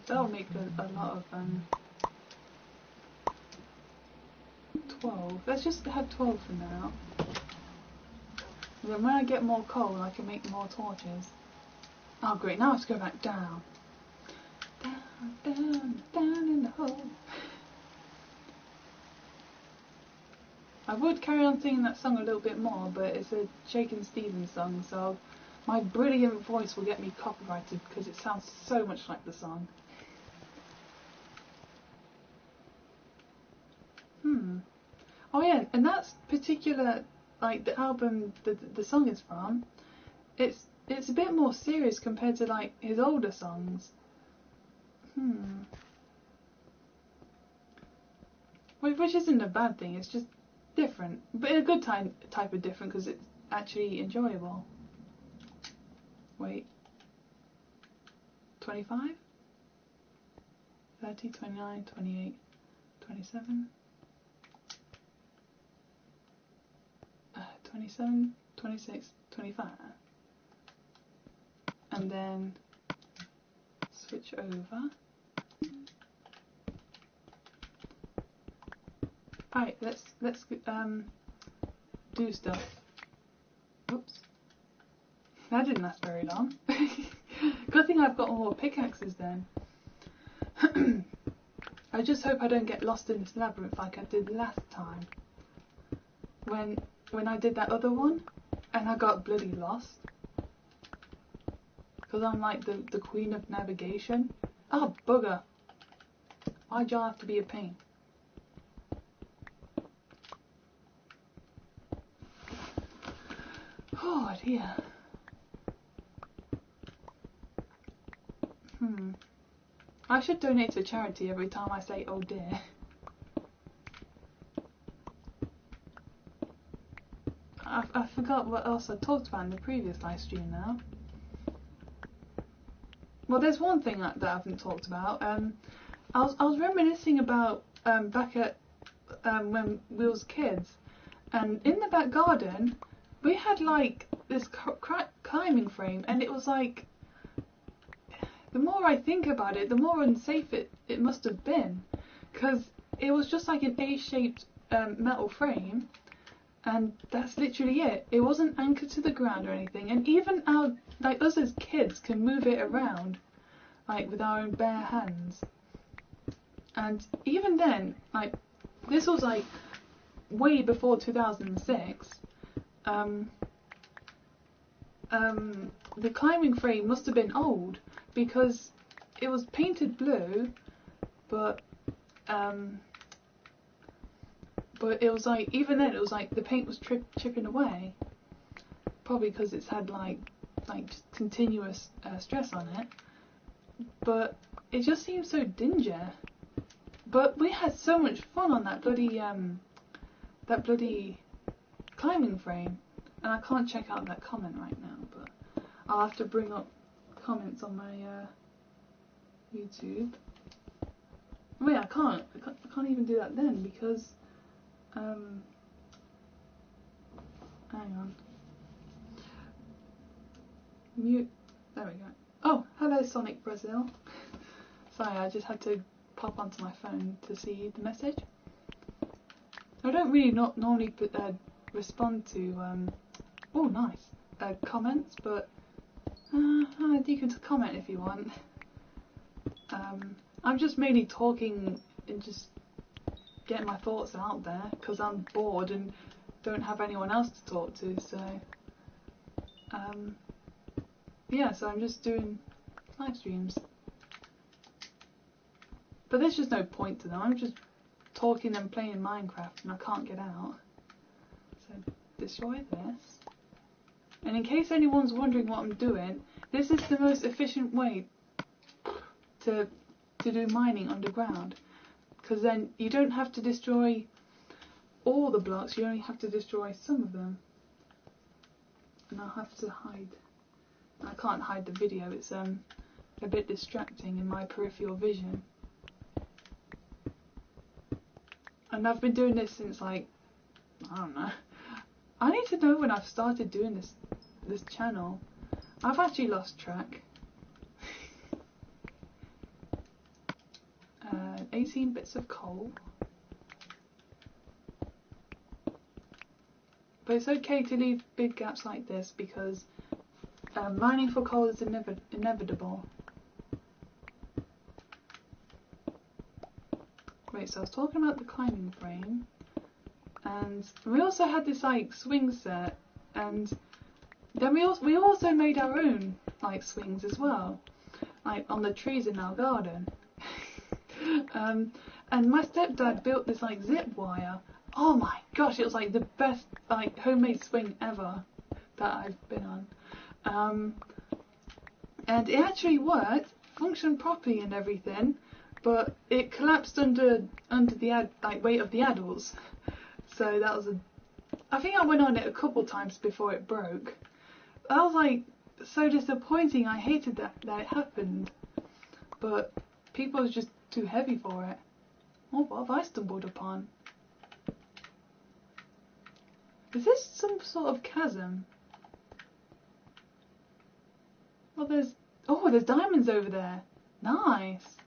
That'll make a lot of 12. Let's just have 12 for now. And then when I get more coal, I can make more torches. Oh great, now I have to go back down. Down in the hole. I would carry on singing that song a little bit more, but it's a Shakin' Stevens song, so my brilliant voice will get me copyrighted because it sounds so much like the song. Oh yeah, and that's particular, like the album the song is from. It's a bit more serious compared to like his older songs. Which isn't a bad thing. It's just different, but a good type of different because it's actually enjoyable. Wait. 25, 30, 29, 28, 27, 27, 26, 25. And then switch over. Alright, let's do stuff. Oops. That didn't last very long. Good thing I've got more pickaxes then. I just hope I don't get lost in this labyrinth like I did last time. When I did that other one, and I got bloody lost. Because I'm like the queen of navigation. Oh, bugger. Why'd y'all have to be a pain? Oh dear. I should donate to charity every time I say oh dear. I forgot what else I talked about in the previous live stream now. Well, there's one thing that I haven't talked about. I was reminiscing about back at when we was kids, and in the back garden we had like this climbing frame, and it was like, the more I think about it, the more unsafe it must have been, because it was just like an A-shaped metal frame, and that's literally it. It wasn't anchored to the ground or anything, and even us as kids can move it around like with our own bare hands. And even then, like, this was like way before 2006. The climbing frame must have been old because it was painted blue, but it was like, even then it was like the paint was chipping away, probably because it's had like just continuous stress on it. But it just seems so dingy. But we had so much fun on that bloody climbing frame, and I can't check out that comment right now, but I'll have to bring up comments on my YouTube. Wait, I can't even do that then because hang on. Mute. There we go. Oh, hello Sonic Brazil. Sorry, I just had to pop onto my phone to see the message. I don't really normally respond to oh nice comments, but you can comment if you want. I'm just mainly talking and just getting my thoughts out there because I'm bored and don't have anyone else to talk to, so yeah, so I'm just doing live streams. But there's just no point to them. I'm just talking and playing Minecraft and I can't get out. So destroy this. And in case anyone's wondering what I'm doing, this is the most efficient way to do mining underground. Because then you don't have to destroy all the blocks, you only have to destroy some of them. And I'll have to hide. I can't hide the video, it's a bit distracting in my peripheral vision. And I've been doing this since like, I don't know. I need to know when I've started doing this channel. I've actually lost track. 18 bits of coal. But it's okay to leave big gaps like this because mining for coal is inevitable. Wait, so I was talking about the climbing frame, and we also had this like swing set, and Then we also made our own like swings as well, like on the trees in our garden. And my stepdad built this like zip wire. Oh my gosh, it was like the best like homemade swing ever that I've been on. And it actually worked, functioned properly and everything, but it collapsed under the weight of the adults. So that was I think I went on it a couple times before it broke. That was like so disappointing. I hated that it happened, but people was just too heavy for it. Oh, what have I stumbled upon? Is this some sort of chasm? Well, there's diamonds over there. Nice.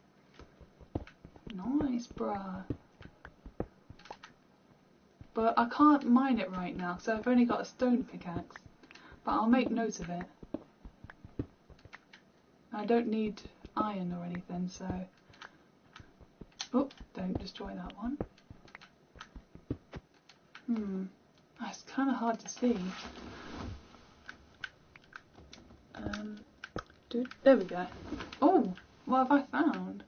Nice, bruh. But I can't mine it right now, so I've only got a stone pickaxe. But I'll make note of it. I don't need iron or anything, so... Oh, don't destroy that one. That's kind of hard to see. There we go. Oh, what have I found?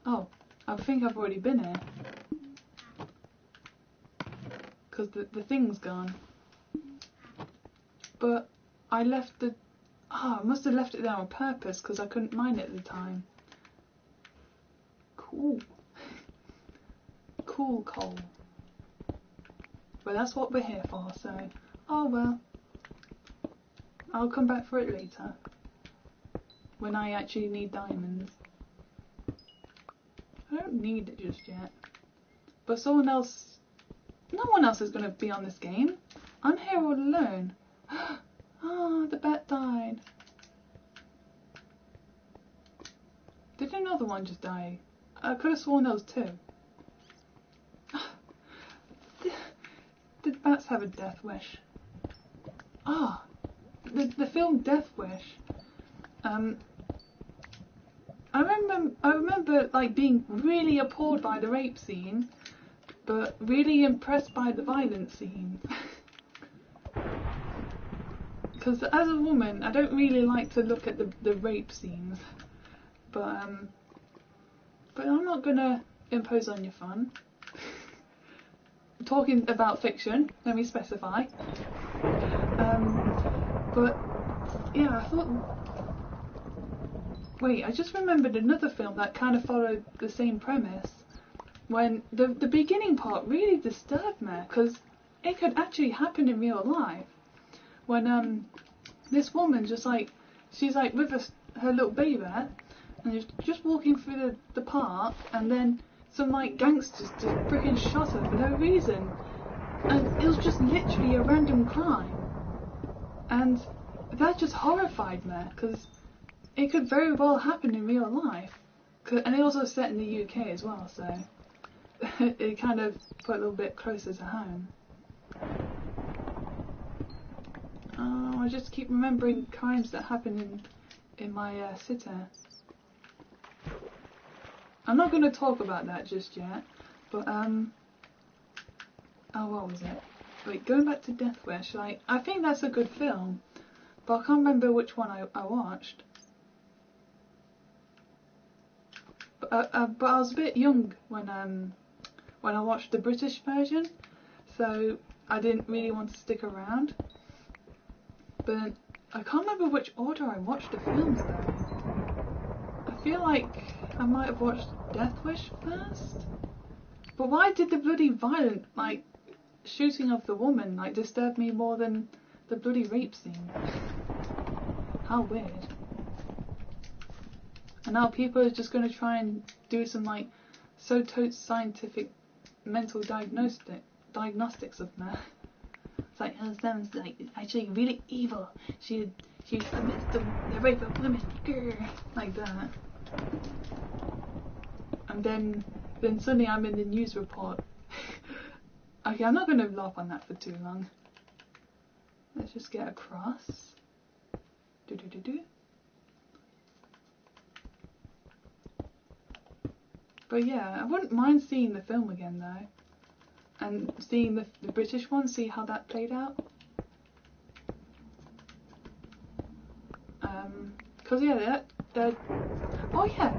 Oh, I think I've already been here. Because the thing's gone. But I left the... I must have left it there on purpose because I couldn't mine it at the time. Cool. Cool coal. But that's what we're here for, so... Oh well. I'll come back for it later. When I actually need diamonds. I don't need it just yet. But someone else... No one else is going to be on this game. I'm here all alone. Oh, the bat died. Did another one just die? I could have sworn there was two. Did bats have a death wish? Ah, the film Death Wish. I remember like being really appalled by the rape scene, but really impressed by the violent scene. Because as a woman, I don't really like to look at the rape scenes, but I'm not gonna impose on your fun. Talking about fiction, let me specify. But yeah, I thought. Wait, I just remembered another film that kind of followed the same premise. When the beginning part really disturbed me, because it could actually happen in real life. When this woman just like, she's like with her little baby, and she's just walking through the park, and then some like gangsters just freaking shot her for no reason, and it was just literally a random crime, and that just horrified me because it could very well happen in real life, and it also set in the UK as well, so it kind of put a little bit closer to home. Oh, I just keep remembering crimes that happen in my city. I'm not going to talk about that just yet, but oh, what was it? Wait, going back to Death Wish, like, I think that's a good film, but I can't remember which one I watched. But I was a bit young when I watched the British version, so I didn't really want to stick around. But I can't remember which order I watched the films though. I feel like I might have watched Death Wish first. But why did the bloody violent, like, shooting of the woman, like, disturb me more than the bloody rape scene? How weird. And now people are just going to try and do some, like, so-tote scientific mental diagnostics of me. It's like, oh, Sam's like actually really evil. She commits the rape of women, grr, like that. And then suddenly I'm in the news report. Okay, I'm not going to laugh on that for too long. Let's just get across. Do. But yeah, I wouldn't mind seeing the film again though. And seeing the British one, see how that played out. Cause yeah, oh yeah,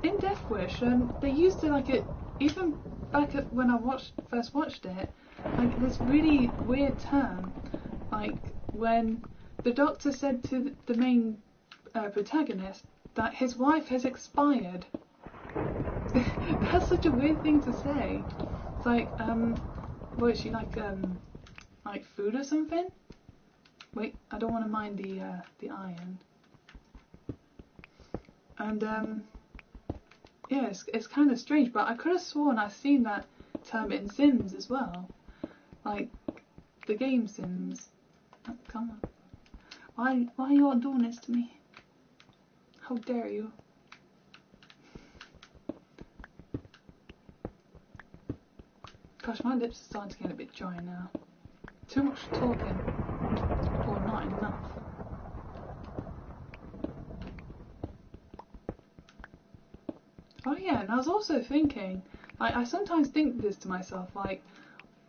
in Death Wish, they used to like it even back at when I first watched it, like this really weird term, like when the doctor said to the main protagonist that his wife has expired. That's such a weird thing to say. It's like, what is she like food or something? Wait, I don't want to mind the iron. And yeah, it's kind of strange, but I could have sworn I've seen that term in Sims as well, like the game Sims. Oh, come on, why are you all doing this to me? How dare you? Gosh, my lips are starting to get a bit dry now. Too much talking, or not enough. Oh yeah, and I was also thinking, I sometimes think this to myself, like,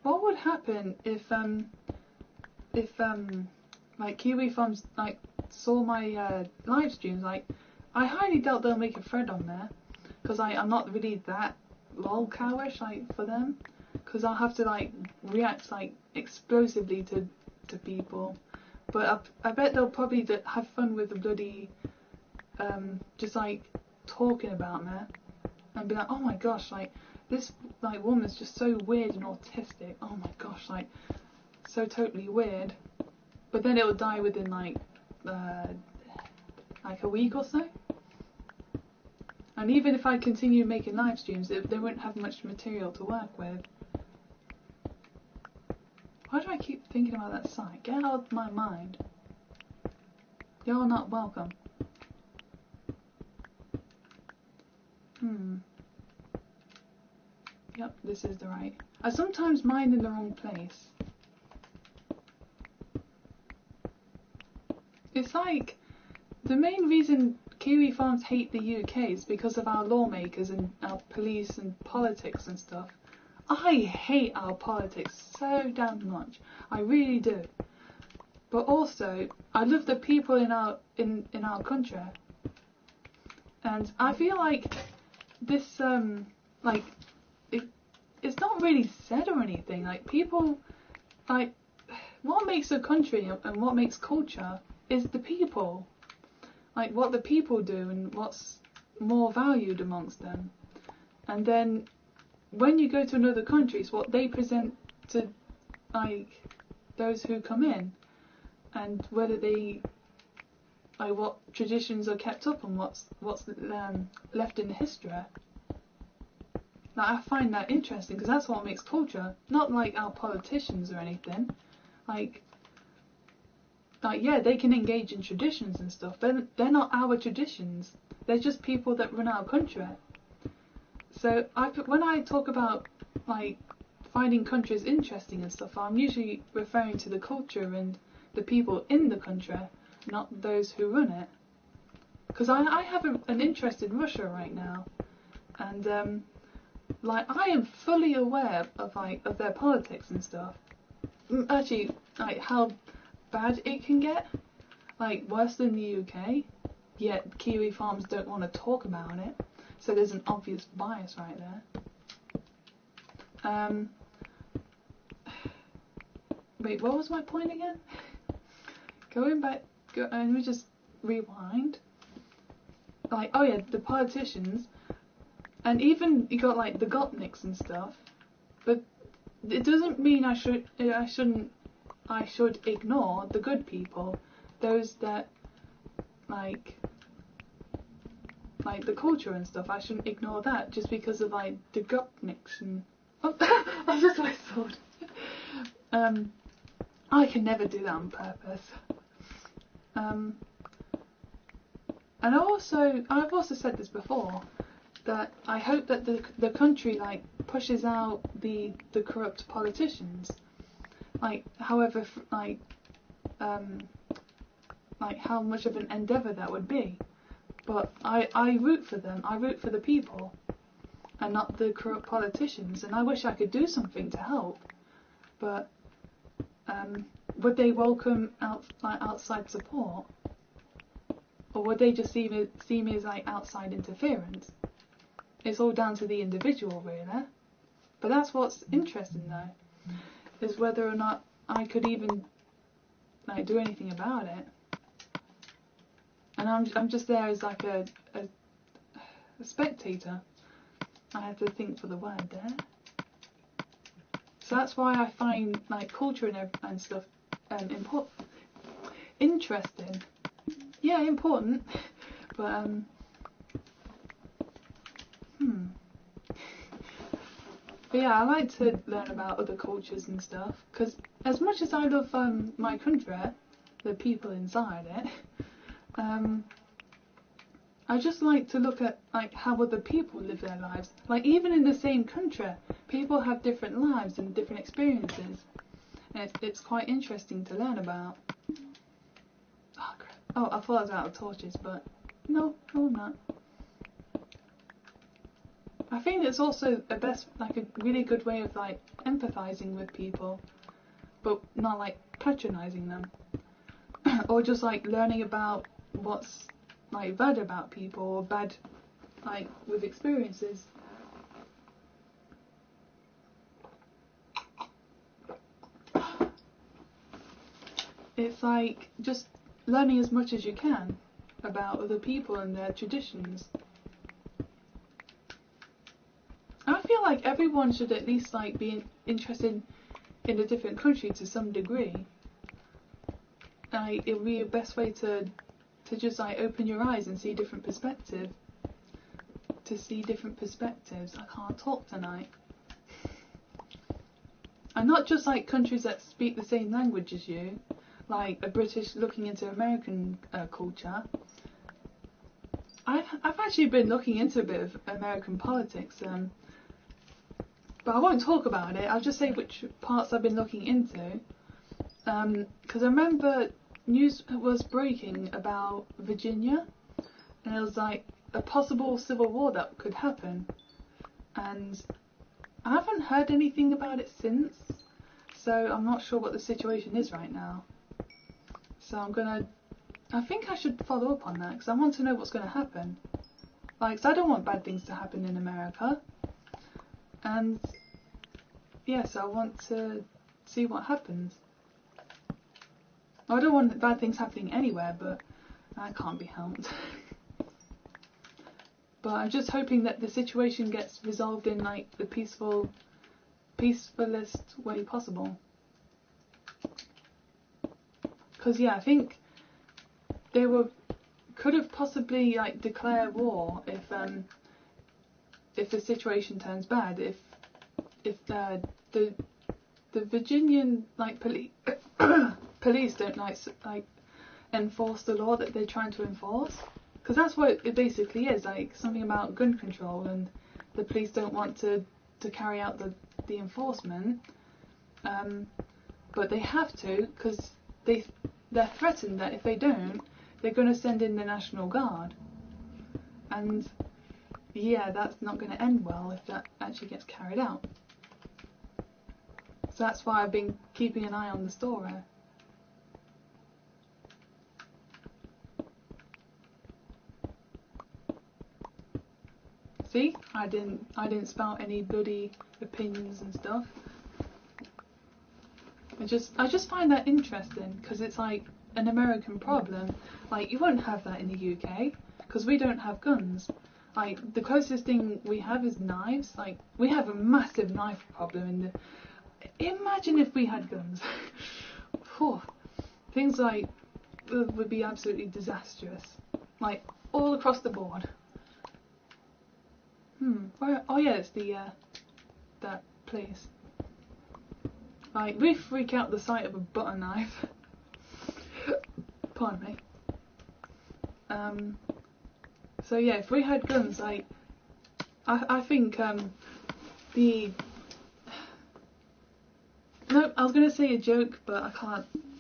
what would happen if like Kiwi Farms like saw my live streams? Like, I highly doubt they'll make a thread on there, because I'm not really that lol cowish like for them, because I'll have to like react like explosively to people. But I bet they'll probably have fun with the bloody just like talking about me and be like, oh my gosh, like this like woman's just so weird and autistic. Oh my gosh, like so totally weird. But then it'll die within like a week or so. And even if I continue making live streams, they won't have much material to work with. Why do I keep thinking about that site? Get out of my mind. You're not welcome. Yep, this is the right. I sometimes mind in the wrong place. It's like the main reason Kiwi Farms hate the UK is because of our lawmakers and our police and politics and stuff. I hate our politics so damn much. I really do. But also, I love the people in our country. And I feel like this like it's not really said or anything. Like people, like what makes a country and what makes culture is the people. Like what the people do and what's more valued amongst them. And then when you go to another country, it's what they present to like those who come in, and whether they like what traditions are kept up and what's left in history. Like I find that interesting because that's what makes culture, not like our politicians or anything. Like yeah, they can engage in traditions and stuff, but they're not our traditions. They're just people that run our country. So when I talk about like finding countries interesting and stuff, I'm usually referring to the culture and the people in the country, not those who run it. Because I have an interest in Russia right now, and like I am fully aware of their politics and stuff. Actually, like how bad it can get, like worse than the UK. Yet Kiwi Farms don't want to talk about it, so there's an obvious bias right there. Wait, what was my point again? Going back, let me just rewind. Like, oh yeah, the politicians, and even you got like the Gopniks and stuff, but it doesn't mean I should ignore the good people, those that like the culture and stuff. I shouldn't ignore that just because of like the Gopniks and I just whistled. I can never do that on purpose. And I've also said this before, that I hope that the country like pushes out the corrupt politicians, like however like how much of an endeavour that would be. But I root for them. I root for the people, and not the corrupt politicians. And I wish I could do something to help, but would they welcome outside support? or would they just see me as like outside interference? It's all down to the individual, really. But that's what's interesting, though, is whether or not I could even like do anything about it. And I'm just there as like a spectator. I had to think for the word there. So that's why I find like culture and stuff interesting. Yeah, important. But But yeah, I like to learn about other cultures and stuff, because as much as I love my country, the people inside it, I just like to look at like how other people live their lives. Like even in the same country, people have different lives and different experiences, and it's quite interesting to learn about. Oh crap! Oh, I thought I was out of torches, but no, I'm not. I think it's also a really good way of like empathizing with people, but not like patronizing them, or just like learning about what's like bad about people or bad like with experiences. It's like just learning as much as you can about other people and their traditions. I feel like everyone should at least like be interested in a different country to some degree. Like it would be the best way to just like open your eyes and see different perspectives. To see different perspectives. I can't talk tonight. And not just like countries that speak the same language as you, like a British looking into American culture. I've actually been looking into a bit of American politics. But I won't talk about it. I'll just say which parts I've been looking into. Because I remember news was breaking about Virginia, and it was like a possible civil war that could happen. And I haven't heard anything about it since, so I'm not sure what the situation is right now. So I think I should follow up on that, because I want to know what's going to happen. Like, 'cause I don't want bad things to happen in America. And yes, I want to see what happens. I don't want bad things happening anywhere, but that can't be helped. But I'm just hoping that the situation gets resolved in like the peacefulest way possible. Because yeah, I think they could have possibly like declare war if the situation turns bad. If the Virginian like police don't like enforce the law that they're trying to enforce, because that's what it basically is, like something about gun control, and the police don't want to carry out the enforcement, but they have to, because they're threatened that if they don't, they're going to send in the National Guard, and yeah, that's not going to end well if that actually gets carried out. So that's why I've been keeping an eye on the story. See, I didn't spout any bloody opinions and stuff. I just find that interesting, because it's like an American problem. Like you won't have that in the UK, because we don't have guns. Like the closest thing we have is knives. Like we have a massive knife problem in the. Imagine if we had guns. Things like would be absolutely disastrous, like all across the board. Oh yeah, it's the that place. Like we freak out the sight of a butter knife. Pardon me. So yeah, if we had guns, like I think no, I was gonna say a joke, but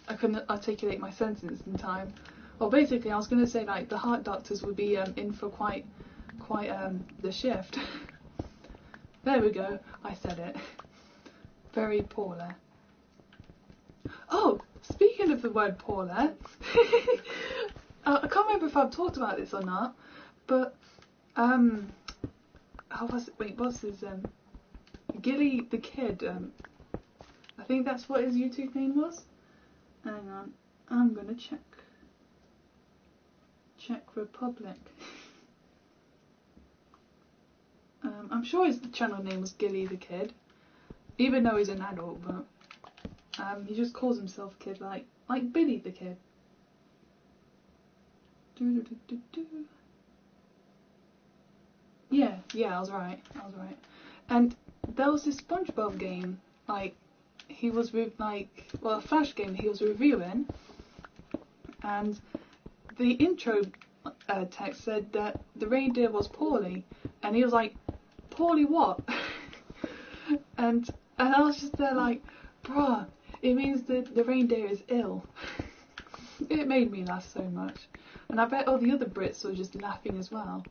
I couldn't articulate my sentence in time. Well, basically, I was gonna say like the heart doctors would be in for quite the shift. There we go. I said it. Very poorly. Oh, speaking of the word poorly, I can't remember if I've talked about this or not, but how was it? Wait, what's his Gilly the Kid? I think that's what his YouTube name was. Hang on, I'm gonna check. Czech Republic. I'm sure his channel name was Gilly the Kid, even though he's an adult, but he just calls himself Kid, like Billy the Kid. Yeah, I was right. And there was this SpongeBob game, like he was with a Flash game he was reviewing, and the intro text said that the reindeer was poorly, and he was like, poorly what? and I was just there like, bruh, it means that the reindeer is ill. It made me laugh so much, and I bet all the other Brits were just laughing as well.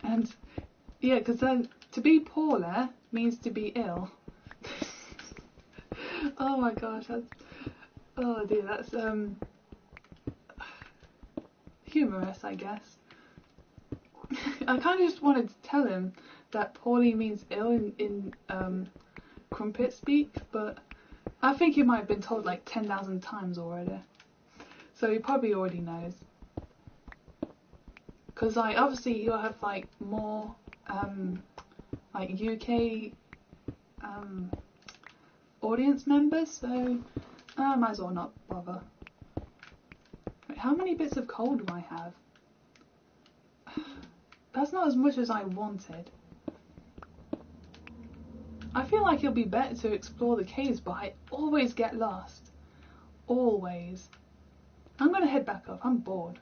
And yeah, because then to be poorly means to be ill. Oh my gosh, oh dear, that's humorous, I guess. I kind of just wanted to tell him that poorly means ill in crumpet speak, but I think he might have been told like 10,000 times already, so he probably already knows. Because like obviously he'll have like more like UK audience members, so I might as well not bother. Wait, how many bits of coal do I have? That's not as much as I wanted. I feel like it'll be better to explore the caves, but I always get lost. Always. I'm gonna head back up, I'm bored.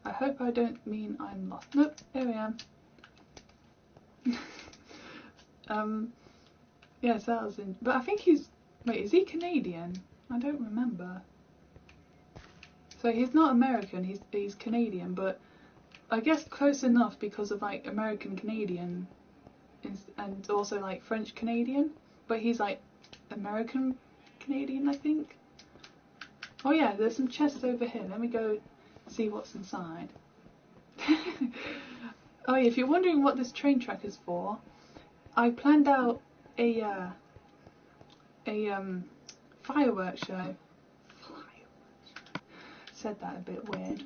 I hope I don't mean I'm lost. Nope, here I am. Yes, that was in. But I think he's. Wait, is he Canadian? I don't remember. So he's not American. He's Canadian, but I guess close enough because of like American Canadian, and also like French Canadian. But he's like American Canadian, I think. Oh yeah, there's some chests over here. Let me go see what's inside. Oh yeah, if you're wondering what this train track is for, I planned out a fireworks show. Said that a bit weird.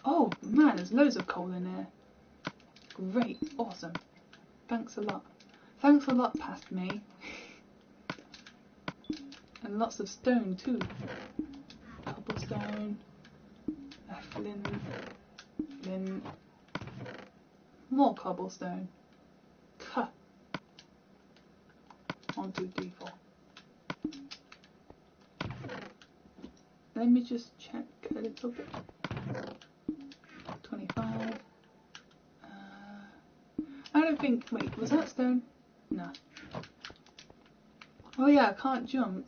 Oh man, there's loads of coal in here. Great, awesome. Thanks a lot. Thanks a lot, past me. And lots of stone too. Cobblestone. Flint. More cobblestone. Huh. 1, 2, 3, 4. Let me just check a little bit. 25. I don't think. Wait, was that stone? No. Oh yeah, I can't jump.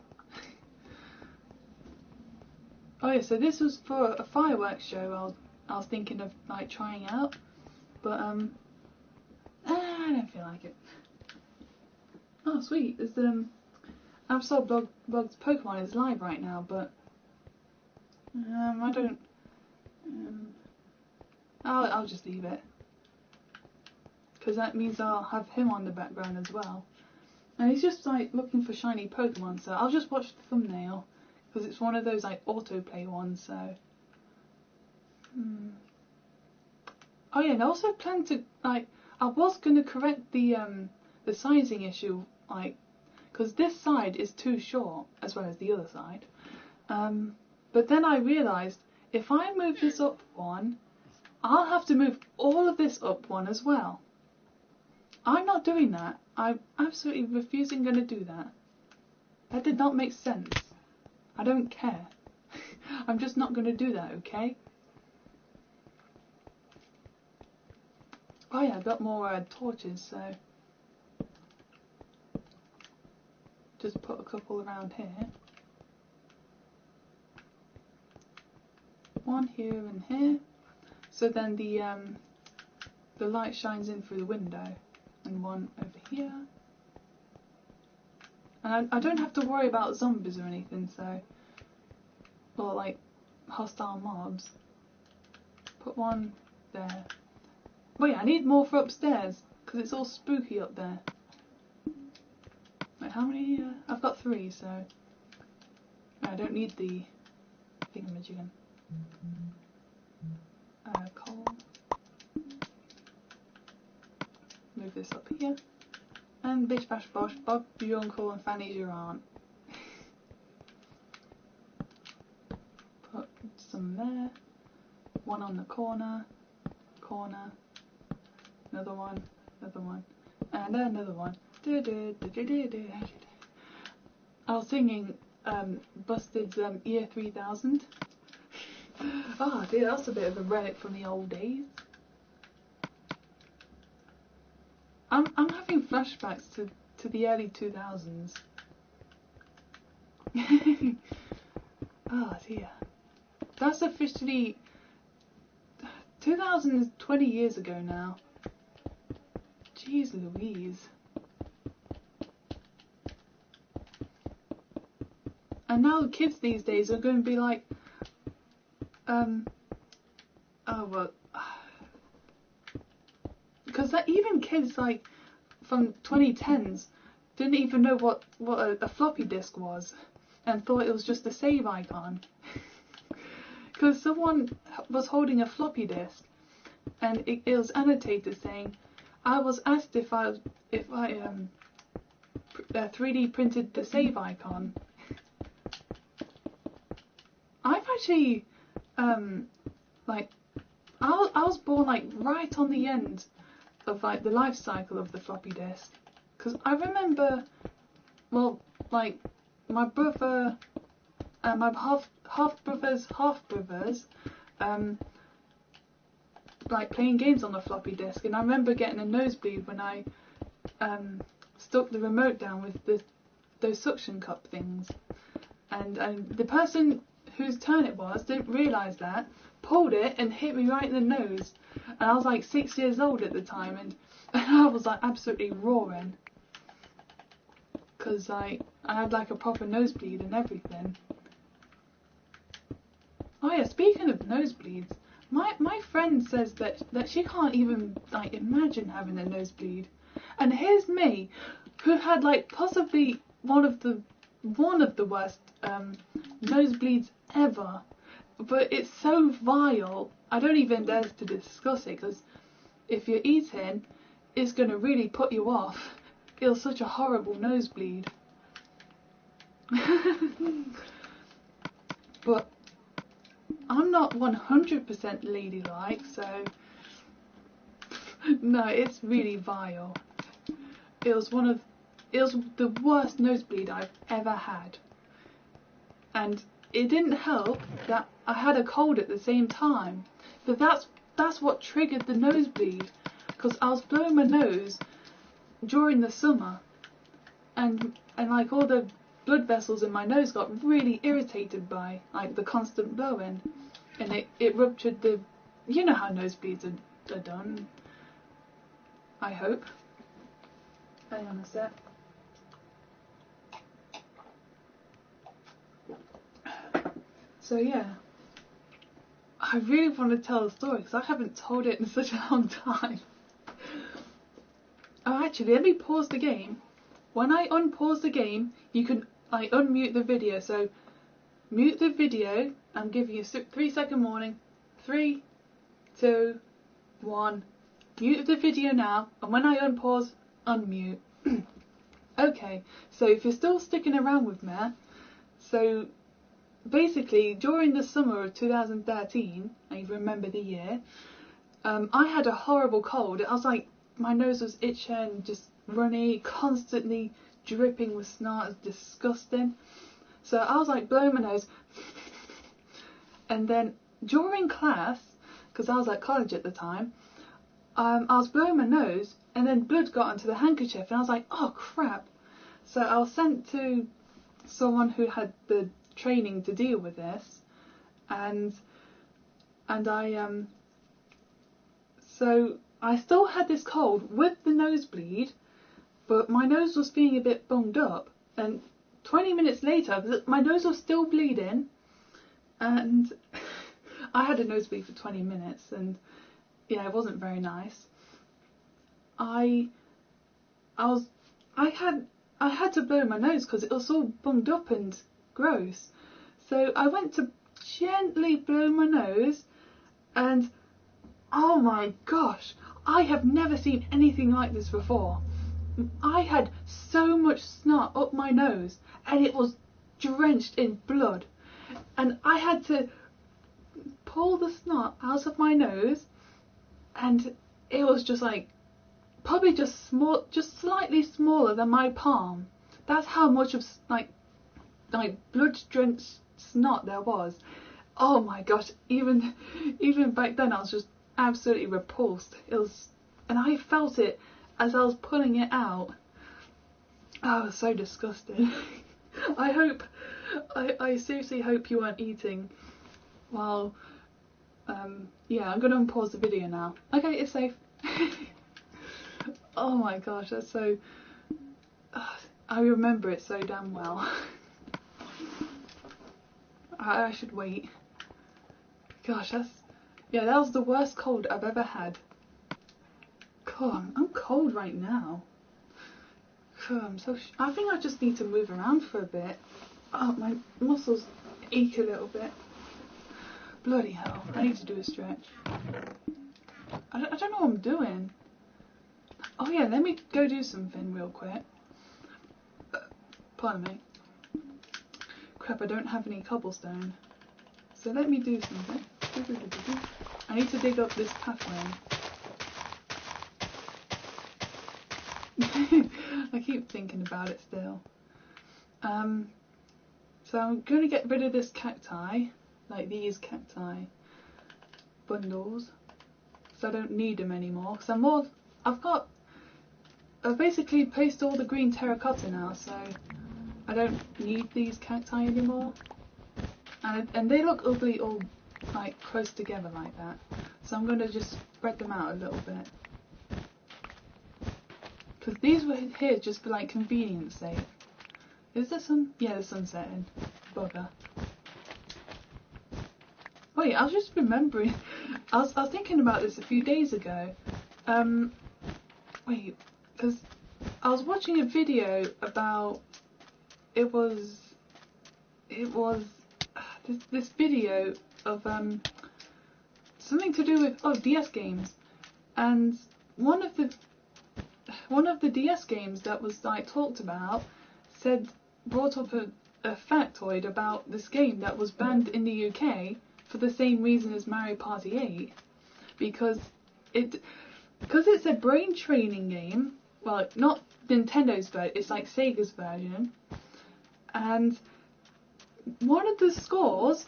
Oh yeah, so this was for a fireworks show I was thinking of like trying out, but I don't feel like it. Oh sweet, there's Absol Blog's Pokemon is live right now, but I don't. I'll just leave it, because that means I'll have him on the background as well, and he's just like looking for shiny Pokemon. So I'll just watch the thumbnail, because it's one of those like autoplay ones. So. Oh yeah, and I also plan to like. I was gonna correct the sizing issue, like, because this side is too short as well as the other side. But then I realised if I move this up one, I'll have to move all of this up one as well. I'm not doing that. I'm absolutely refusing going to do that. That did not make sense. I don't care. I'm just not going to do that, okay? Oh yeah, I got more torches, so just put a couple around here. One here and here. So then the light shines in through the window, and one over here. And I don't have to worry about zombies or anything, so or like hostile mobs. Put one there. Wait, I need more for upstairs because it's all spooky up there. Wait, how many? I've got 3, so I don't need the thingamajiggen. Coal. Move this up here. And bish bash bosh, Bob your uncle and Fanny's your aunt. Put some there. One on the corner. Another one. And another one. I was singing Busted's Year 3000. Oh dear, that's a bit of a relic from the old days. I'm having flashbacks to the early 2000s. Oh dear. That's officially 2000 is 20 years ago now. Jeez Louise. And now the kids these days are going to be like, oh well, because even kids like from 2010s didn't even know what a floppy disk was and thought it was just a save icon. Because someone was holding a floppy disk and it was annotated saying, I was asked if I 3D printed the save icon. I've actually like I was born like right on the end of like the life cycle of the floppy disk, because I remember, well, like my brother and my half brothers like playing games on the floppy disk, and I remember getting a nosebleed when I stuck the remote down with those suction cup things, and the person whose turn it was didn't realise that, pulled it and hit me right in the nose, and I was like 6 years old at the time, and I was like absolutely roaring because I had like a proper nosebleed and everything. Oh yeah, speaking of nosebleeds, my friend says that she can't even like imagine having a nosebleed, and here's me who had like possibly one of the worst nosebleeds ever, but it's so vile I don't even dare to discuss it, because if you're eating it's going to really put you off. It was such a horrible nosebleed. But I'm not 100% ladylike, so no, it's really vile. It was the worst nosebleed I've ever had, and it didn't help that I had a cold at the same time. But that's what triggered the nosebleed, because I was blowing my nose during the summer, and like all the blood vessels in my nose got really irritated by like the constant blowing, and it ruptured the, you know how nosebleeds are done, I hope. Hang on a sec. So yeah, I really want to tell the story because I haven't told it in such a long time. Oh, actually, let me pause the game. When I unpause the game, you can like unmute the video. So mute the video. I'm giving you a 3-second warning. 3, 2, 1. Mute the video now, and when I unpause, unmute. Okay, so if you're still sticking around with me, so basically during the summer of 2013, I remember the year, I had a horrible cold. I was like, my nose was itching, just runny, constantly dripping with snot. It was disgusting. So I was like blowing my nose, and then during class, because I was at college at the time, I was blowing my nose, and then blood got onto the handkerchief, and I was like, oh crap. So I was sent to someone who had the training to deal with this, and I so I still had this cold with the nosebleed, but my nose was feeling a bit bunged up, and 20 minutes later my nose was still bleeding, and I had a nosebleed for 20 minutes, and yeah, it wasn't very nice. I had to blow my nose because it was all bunged up and gross. So I went to gently blow my nose, and oh my gosh, I have never seen anything like this before. I had so much snot up my nose and it was drenched in blood, and I had to pull the snot out of my nose, and it was just like probably just small, just slightly smaller than my palm. That's how much of like blood drenched snot there was. Oh my gosh, even back then I was just absolutely repulsed. It was, and I felt it as I was pulling it out. I was so disgusted. I seriously hope you weren't eating while, yeah, I'm gonna unpause the video now. Okay, it's safe. Oh my gosh, that's so, I remember it so damn well. I should wait. Gosh, that was the worst cold I've ever had. God, I'm cold right now. God, I'm so I think I just need to move around for a bit. Oh, my muscles ache a little bit. Bloody hell, I need to do a stretch. I don't know what I'm doing. Oh yeah, let me go do something real quick. Pardon me. Crap, I don't have any cobblestone. So let me do something. I need to dig up this pathway. I keep thinking about it still. So I'm going to get rid of this cacti, like these cacti bundles, so I don't need them anymore. Because I've basically placed all the green terracotta now, so I don't need these cacti anymore. And they look ugly all like close together like that. So I'm going to just spread them out a little bit. Because these were here just for like convenience sake. Is the sun? Yeah, the sun's setting. Bugger. Wait, I was just remembering. I was thinking about this a few days ago. Wait, because I was watching a video about. It was this video of something to do with DS games, and one of the DS games that was like talked about brought up a factoid about this game that was banned in the UK for the same reason as Mario Party 8, because it's a brain training game. Well, not Nintendo's version, it's like Sega's version, and one of the scores,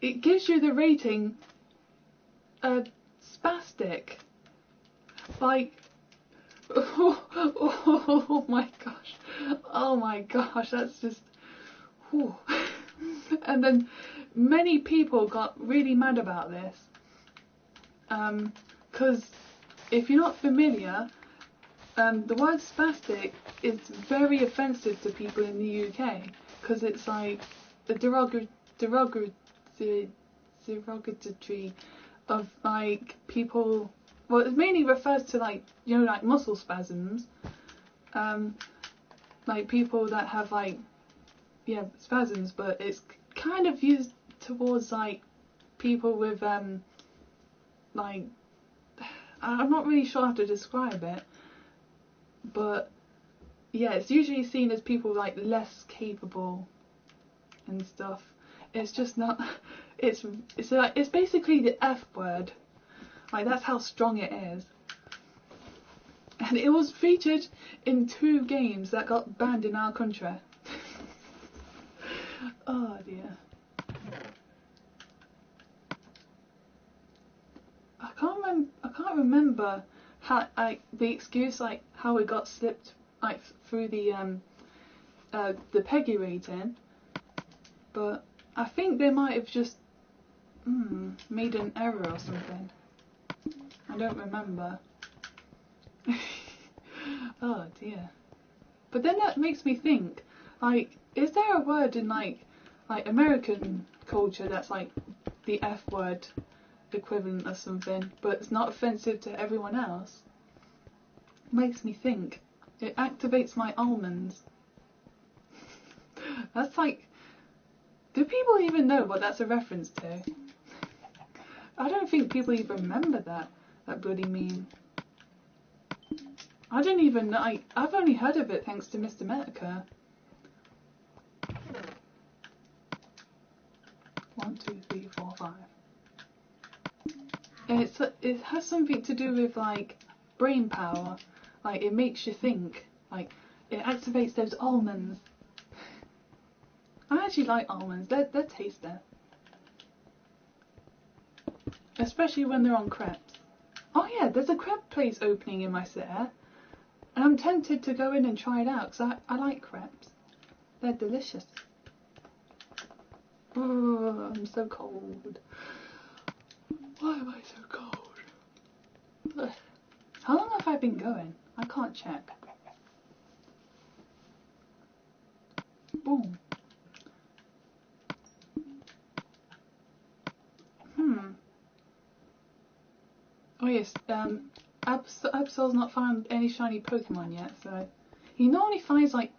it gives you the rating spastic. Like, oh my gosh, that's just, whew. And then many people got really mad about this, because if you're not familiar, the word spastic is very offensive to people in the UK, because it's like the derogatory of like people. Well, it mainly refers to like, you know, like muscle spasms, like people that have like, yeah, spasms, but it's kind of used towards like people with like, I'm not really sure how to describe it, but yeah, it's usually seen as people like less capable and stuff. It's just not. It's like, it's basically the F word. Like, that's how strong it is. And it was featured in 2 games that got banned in our country. Oh dear. I can't remember how the excuse, like how it got slipped like through the PEGI rating, but I think they might have just made an error or something. I don't remember. Oh dear. But then that makes me think, like, is there a word in like like American culture, that's like the F word equivalent or something, but it's not offensive to everyone else. Makes me think. It activates my almonds. That's like, do people even know what that's a reference to? I don't think people even remember that bloody meme. I don't even know. I've only heard of it thanks to Mr. Medica. 1, 2, 3, 4, 5. And it has something to do with like brain power. Like it makes you think. Like it activates those almonds. I actually like almonds. They're tasty. Especially when they're on crepes. Oh yeah, there's a crepe place opening in my city. And I'm tempted to go in and try it out because I like crepes. They're delicious. Oh, I'm so cold. Why am I so cold? Ugh. How long have I been going? I can't check. Boom. Oh yes, Absol's not found any shiny Pokemon yet, so he normally finds like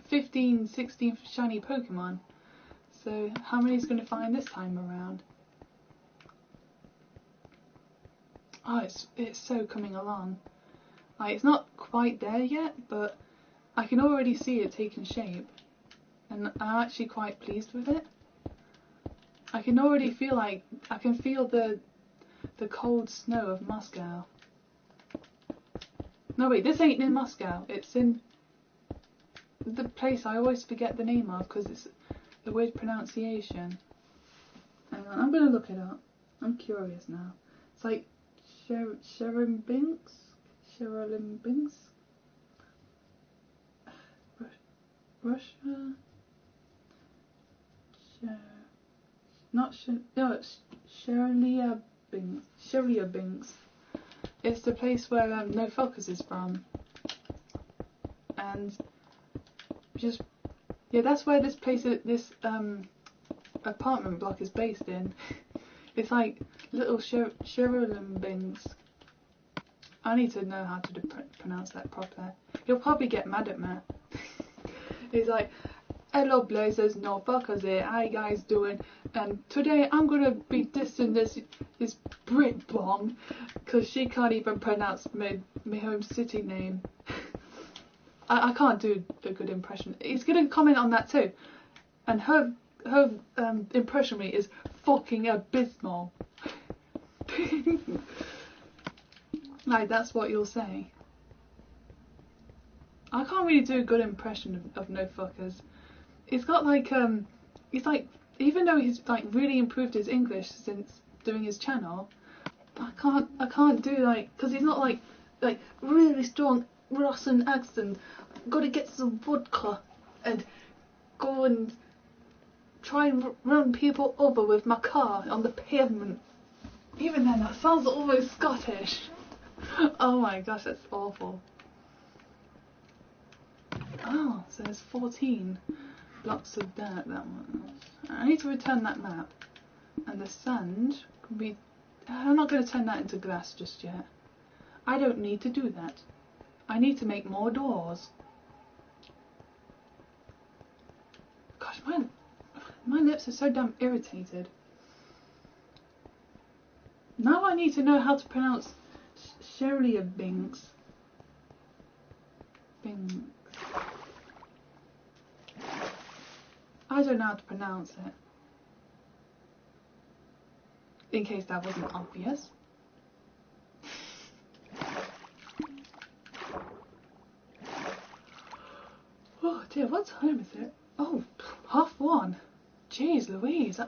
15, 16 shiny Pokemon. So how many is going to find this time around? Oh, it's so coming along. Like it's not quite there yet, but I can already see it taking shape, and I'm actually quite pleased with it. I can already feel like I can feel the cold snow of Moscow. No wait, this ain't in Moscow. It's in the place I always forget the name of because it's a weird pronunciation. Hang on, I'm gonna look it up. I'm curious now. It's like Sherimbinsk? Russia? No, it's Chelyabinsk. It's the place where No Focus is from. And just, yeah, that's where this place, this apartment block is based in. It's like little Chelyabinsk. I need to know how to pronounce that properly. He'll probably get mad at me. He's like, hello blazers, No Focus here, how you guys doing? Today I'm gonna be dissing this Brit bomb because she can't even pronounce my home city name. I can't do a good impression. He's gonna comment on that too, and her impression of me is fucking abysmal. Like that's what you'll say. I can't really do a good impression of No Fuckers. It's got like it's like, even though he's like really improved his English since doing his channel, I can't do like, because he's not like really strong Russian accent. Gotta get some vodka and go and try and run people over with my car on the pavement. Even then, that sounds almost Scottish. Oh my gosh, that's awful. Oh, so there's 14 blocks of dirt, that one. I need to return that map. And the sand can be... I'm not going to turn that into glass just yet. I don't need to do that. I need to make more doors. Gosh, my lips are so damn irritated. Now I need to know how to pronounce Chelyabinsk. I don't know how to pronounce it. In case that wasn't obvious. Oh dear, what time is it? Oh, 1:30. Jeez Louise,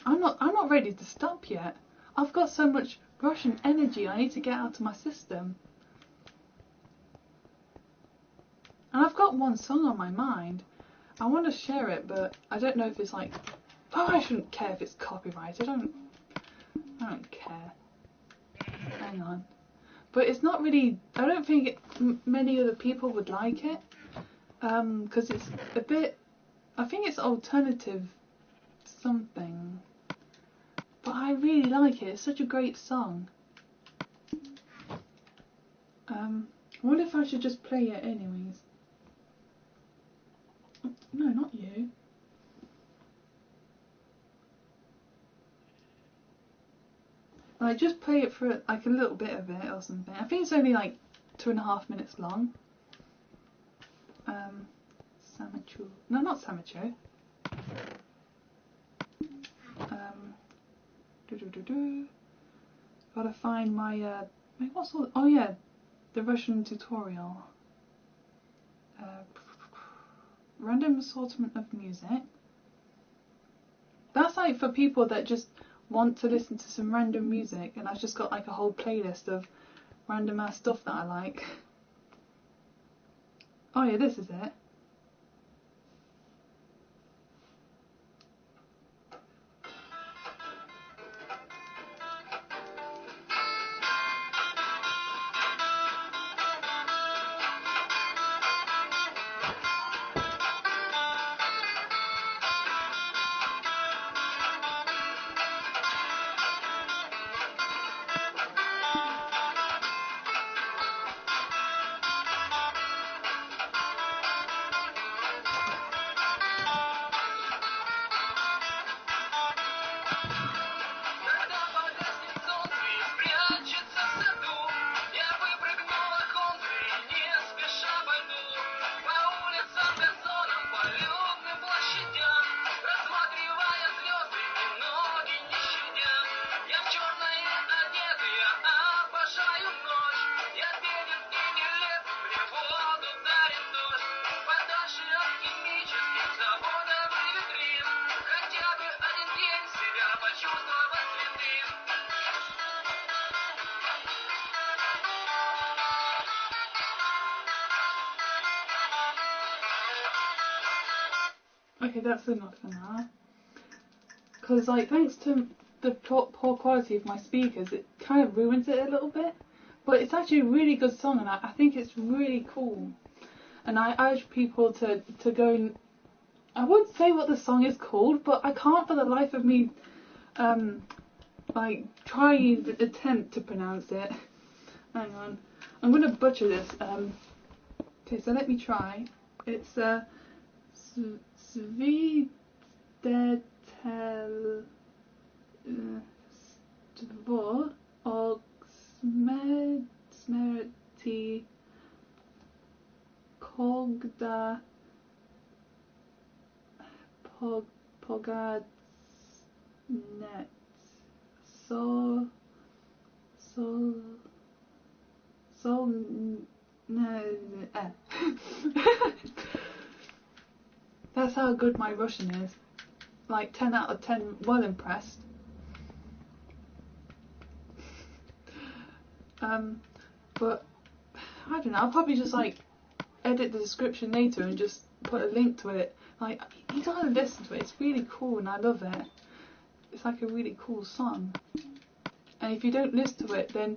I'm not ready to stop yet. I've got so much Russian energy I need to get out of my system. And I've got one song on my mind. I want to share it, but I don't know if it's like... Oh, I shouldn't care if it's copyrighted. I don't care. Hang on. But it's not really... I don't think many other people would like it. Because it's a bit... I think it's alternative something. But I really like it. It's such a great song. I wonder if I should just play it anyways. No, not you. Like, just play it for like a little bit of it or something. I think it's only like 2.5 minutes long. Samachu. No, not Samachu. Gotta find my what's all? Oh yeah, the Russian tutorial. Random assortment of music. That's like for people that just want to listen to some random music, and I've just got like a whole playlist of random ass stuff that I like. Oh yeah, this is it. Okay, that's enough for now. Because, like, thanks to the poor quality of my speakers, it kind of ruins it a little bit. But it's actually a really good song, and I think it's really cool. And I urge people to go and... I won't say what the song is called, but I can't for the life of me, like, try and attempt to pronounce it. Hang on. I'm going to butcher this. Okay, so let me try. It's, Svidetel stvo og smerti kogda pogadnet so That's how good my Russian is. Like 10 out of 10, well impressed. But I don't know, I'll probably just like edit the description later and just put a link to it. Like, you gotta listen to it, it's really cool and I love it. It's like a really cool song. And if you don't listen to it, then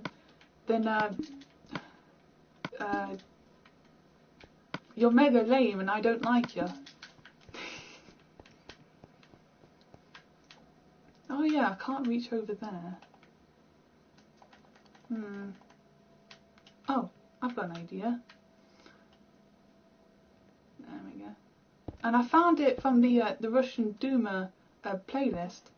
you're mega lame and I don't like you. Oh yeah, I can't reach over there. Oh, I've got an idea. There we go. And I found it from the Russian Duma playlist,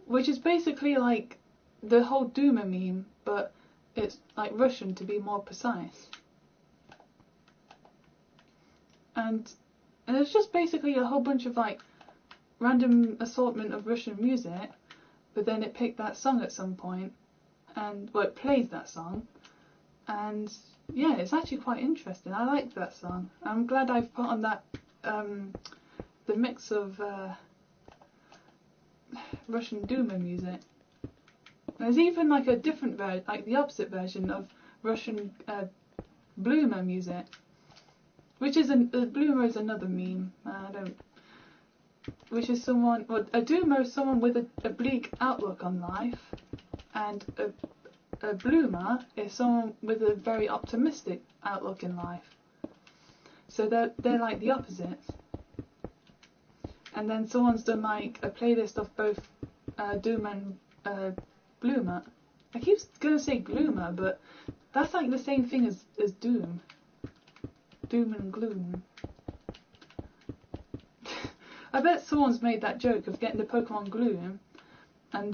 which is basically like the whole Duma meme, but it's like Russian to be more precise. And it's just basically a whole bunch of like random assortment of Russian music, but then it picked that song at some point, and well, it plays that song, and yeah, it's actually quite interesting. I like that song. I'm glad I've put on that the mix of Russian Duma music. There's even like a different version, like the opposite version of Russian bloomer music, which is bloomer is another meme. Which is someone, well, a doomer is someone with a bleak outlook on life, and a bloomer is someone with a very optimistic outlook in life. So they're like the opposites. and then someone's done like a playlist of both Doom and Bloomer. I keep gonna say Gloomer, but that's like the same thing as Doom. Doom and Gloom. I bet someone's made that joke of getting the Pokemon Gloom and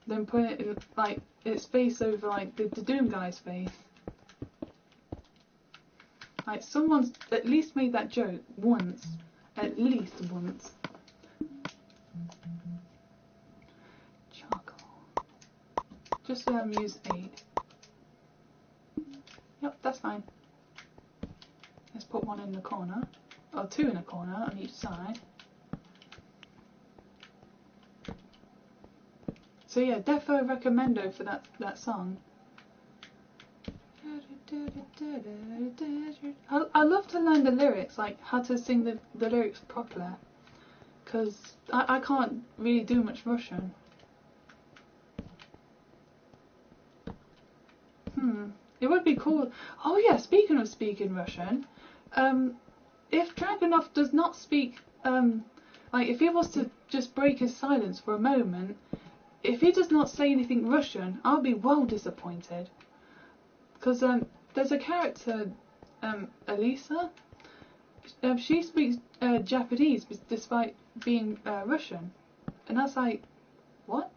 then putting it in, like its face over like the Doom guy's face. Like someone's at least made that joke once. At least once. Charcoal. Just use 8. Yep, that's fine. Let's put one in the corner. Or 2 in a corner on each side. So yeah, defo recommendo for that song. I love to learn the lyrics, like how to sing the lyrics properly, because I can't really do much Russian. It would be cool. Oh yeah, speaking of speaking Russian, if Dragunov does not speak, like if he was to just break his silence for a moment, if he does not say anything Russian, I'll be well disappointed. Because there's a character, Elisa, she speaks Japanese despite being Russian. And I was like, what?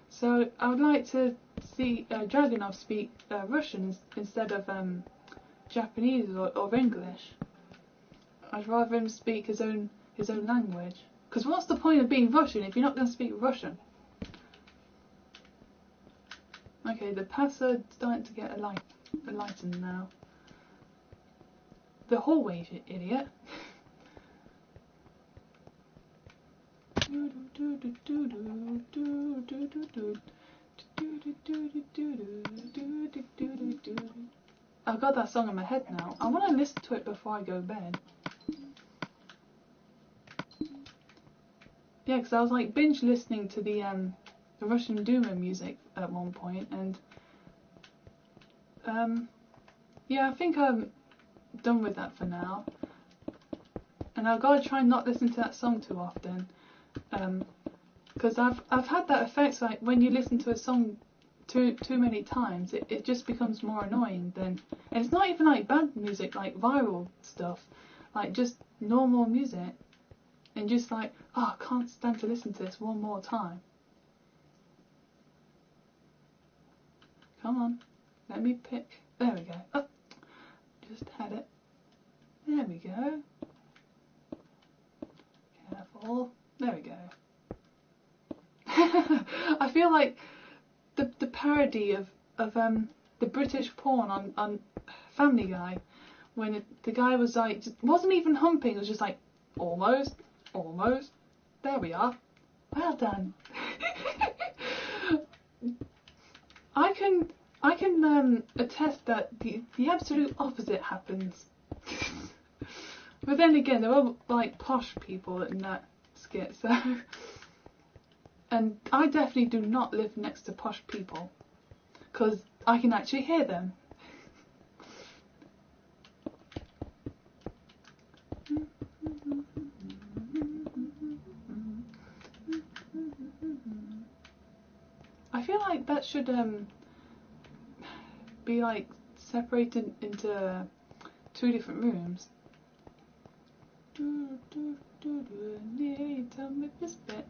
So I would like to see Dragunov speak Russian instead of Japanese or English. I'd rather him speak his own language. Because what's the point of being Russian if you're not going to speak Russian? Okay, the paths are starting to get enlightened now. The hallway, idiot. I've got that song in my head now. I want to listen to it before I go to bed. Yeah, because I was like binge listening to the Russian Duma music at one point, and yeah, I think I'm done with that for now. And I've got to try and not listen to that song too often, because I've had that effect. Like when you listen to a song too many times, it just becomes more annoying than. And it's not even like bad music, like viral stuff, like just normal music, and just like, oh, I can't stand to listen to this one more time. Come on, let me pick. There we go. Oh, just had it. There we go. Careful. There we go. I feel like the parody of the British porn on Family Guy, when the guy was like, wasn't even humping, it was just like, almost, there we are, well done. I can attest that the absolute opposite happens. But then again, there were like posh people in that skit, so. And I definitely do not live next to posh people, because I can actually hear them. I feel like that should be like separated into 2 different rooms. Tell me this bit.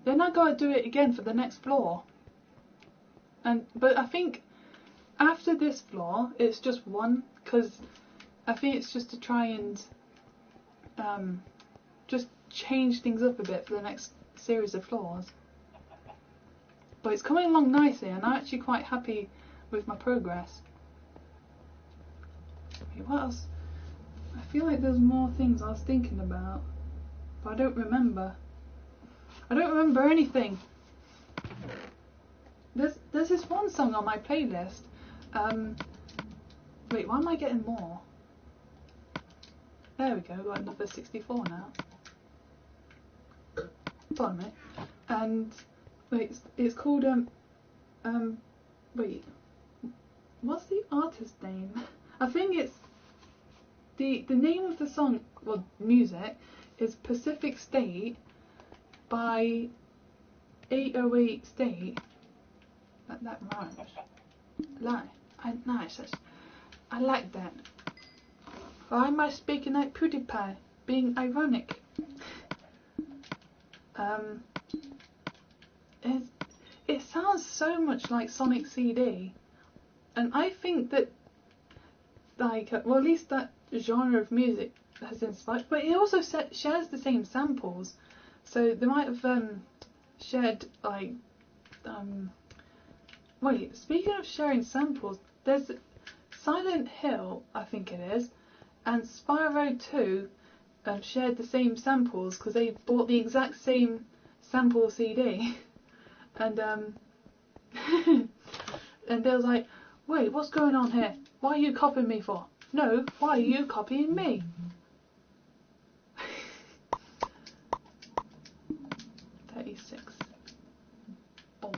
Then I gotta do it again for the next floor. But I think after this floor it's just one, because I think it's just to try and just change things up a bit for the next series of floors. But it's coming along nicely, and I'm actually quite happy with my progress. Okay, what else? I feel like there's more things I was thinking about, but I don't remember. I don't remember anything. There's this one song on my playlist. Wait, why am I getting more? There we go, got another 64 now. Pardon me. And wait, it's called wait, what's the artist name? I think it's the name of the song, well, music, is Pacific State by 808 State. That rhymes. Nice. I like that. Why am I speaking like PewDiePie? Being ironic. It sounds so much like Sonic CD, and I think that, like, well, at least that genre of music has inspired. But it also shares the same samples, so they might have shared like. Wait, speaking of sharing samples, there's Silent Hill, I think it is, and Spyro 2 shared the same samples because they bought the exact same sample CD. And and they was like, wait, what's going on here? Why are you copying me for? No, why are you copying me? 36 balls.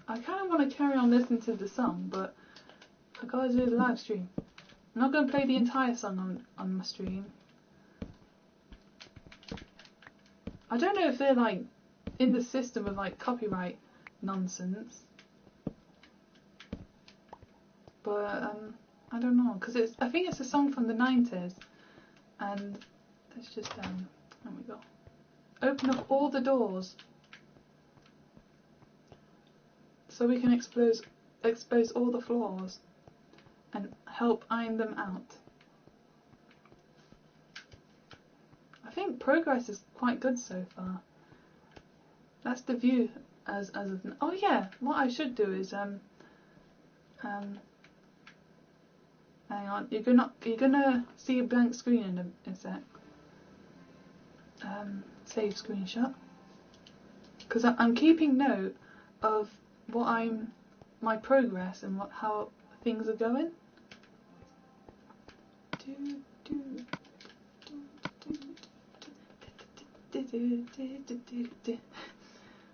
I kind of want to carry on listening to the song, but I gotta do the live stream. I'm not going to play the entire song on my stream. I don't know if they're like in the system of like copyright nonsense, but I don't know, because I think it's a song from the 90s, and let's just there we go. Open up all the doors so we can expose all the flaws and help iron them out. I think progress is quite good so far. That's the view as of. Oh yeah, what I should do is hang on. You're gonna see a blank screen in a sec. Save screenshot. Because I'm keeping note of my progress and how things are going.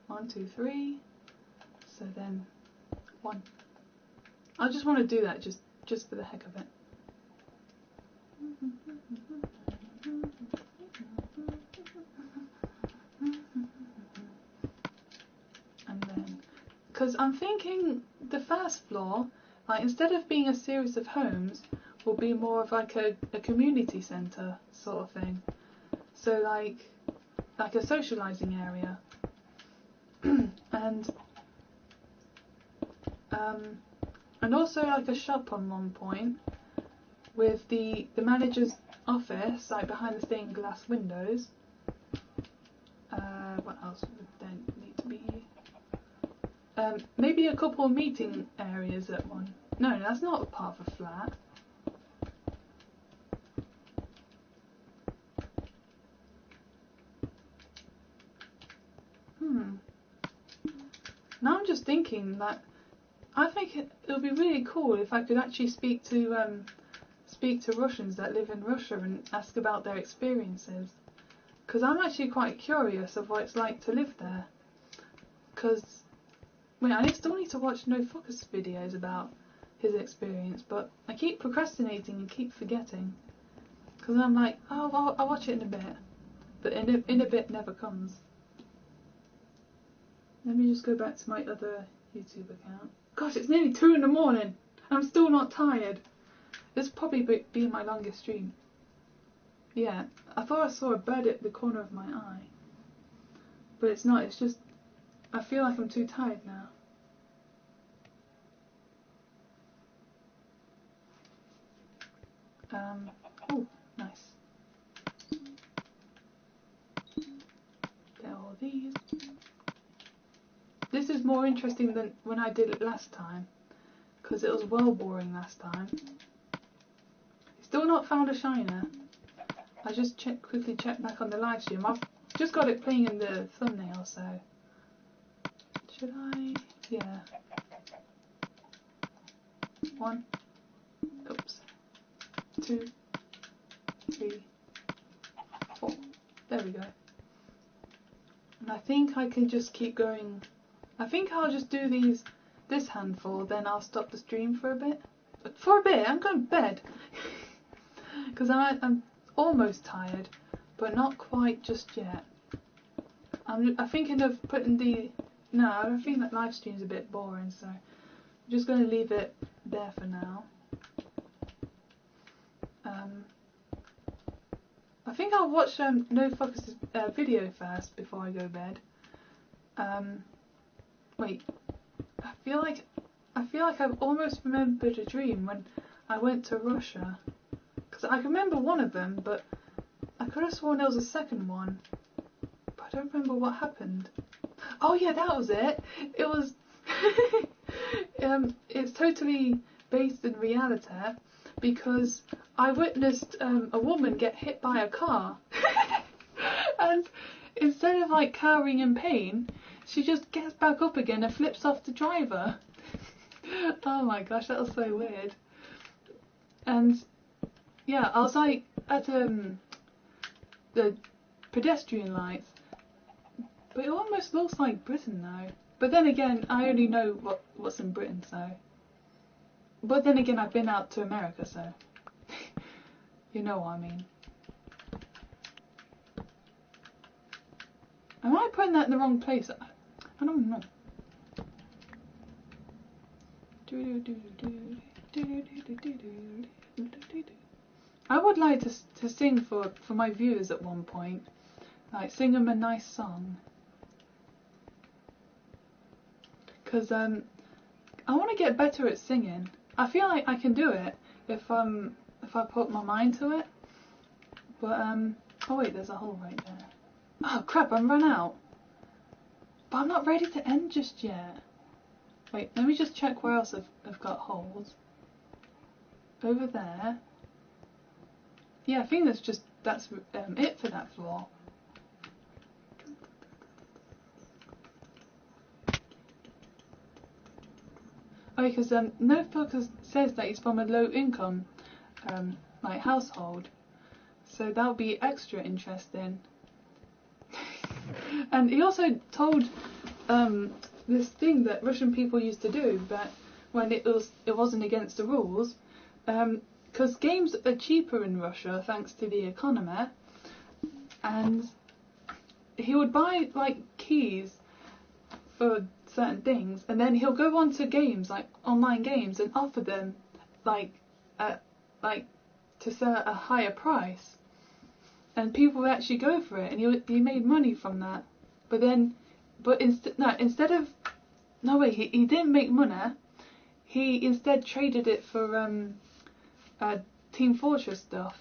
1, 2, 3. So then 1. I just want to do that just for the heck of it. And then, because I'm thinking the first floor, like, instead of being a series of homes, will be more of like a community centre sort of thing. So like a socialising area. And also like a shop on one point with the manager's office, like behind the stained glass windows. What else would there need to be? Maybe a couple of meeting areas at one. No, that's not part of a flat. Now I'm just thinking that I think it would be really cool if I could actually speak to Russians that live in Russia and ask about their experiences. Because I'm actually quite curious of what it's like to live there. Because, I still need to watch No Focus videos about his experience, but I keep procrastinating and keep forgetting. Because I'm like, oh, I'll watch it in a bit. But in a bit never comes. Let me just go back to my other YouTube account. Gosh, it's nearly 2 in the morning. I'm still not tired. This will probably be my longest stream. Yeah, I thought I saw a bird at the corner of my eye. But it's not, it's just, I feel like I'm too tired now. Oh, nice. Get all these. This is more interesting than when I did it last time, because it was well boring last time. Still not found a shiner. I just quickly checked back on the live stream. I've just got it playing in the thumbnail, so should I? Yeah. 1. Oops. 2, 3, 4. There we go. And I think I can just keep going. I think I'll just do these this handful, then I'll stop the stream for a bit. But for a bit, I'm going to bed. Because I'm almost tired, but not quite just yet. I'm thinking of putting the... No, I think that live stream's a bit boring, so I'm just going to leave it there for now. I think I'll watch No Focus's video first before I go to bed. Wait, I feel like I've almost remembered a dream when I went to Russia. Because I can remember one of them, but I could have sworn there was a second one. But I don't remember what happened. Oh yeah, that was it. It was... it's totally based in reality because I witnessed a woman get hit by a car. And instead of like cowering in pain, she just gets back up again and flips off the driver. Oh my gosh, that was so weird. And yeah, I was like at the pedestrian lights, but it almost looks like Britain though. But then again, I only know what's in Britain, so. But then again, I've been out to America, so you know what I mean. Am I putting that in the wrong place? I don't know. I would like to sing for my viewers at one point, like sing them a nice song. Cause I want to get better at singing. I feel like I can do it if I put my mind to it. But oh wait, there's a hole right there. Oh crap, I'm run out. But I'm not ready to end just yet. Wait, let me just check where else I've got holes. Over there. Yeah, I think that's it for that floor. Oh, because No Focus says that he's from a low income like household, so that'll be extra interesting. And he also told this thing that Russian people used to do, but when it wasn't against the rules, because games are cheaper in Russia thanks to the economy, and he would buy like keys for certain things, and then he'll go on to games like online games and offer them like to sell at a higher price, and people would actually go for it, and he made money from that. But instead of he didn't make money. He instead traded it for Team Fortress stuff.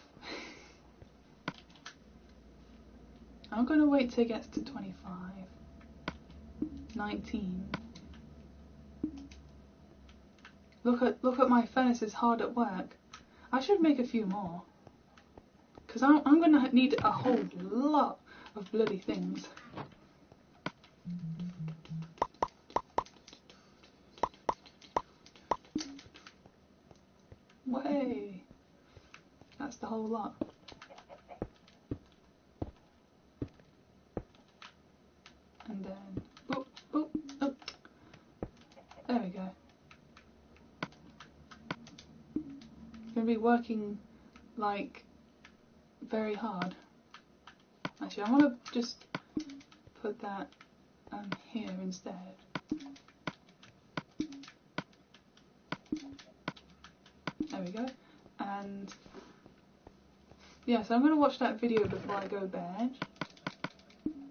I'm gonna wait till it gets to 25. 19. Look at my furnaces hard at work. I should make a few more. Because I'm gonna need a whole lot of bloody things. Way. That's the whole lot. And then oh. There we go. Gonna be working like very hard. Actually, I want to just put that here instead. There we go. And yeah, so I'm going to watch that video before I go to bed,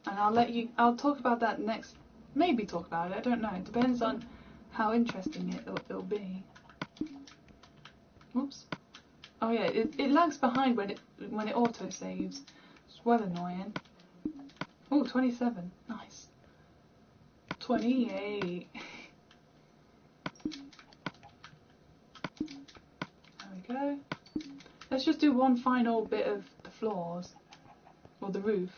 and I'll talk about that next, maybe talk about it, I don't know, it depends on how interesting it'll be. Whoops. Oh yeah, it lags behind when it auto saves. It's well annoying. Oh, 27. Nice. 28. There we go. Let's just do one final bit of the floors. Or the roof.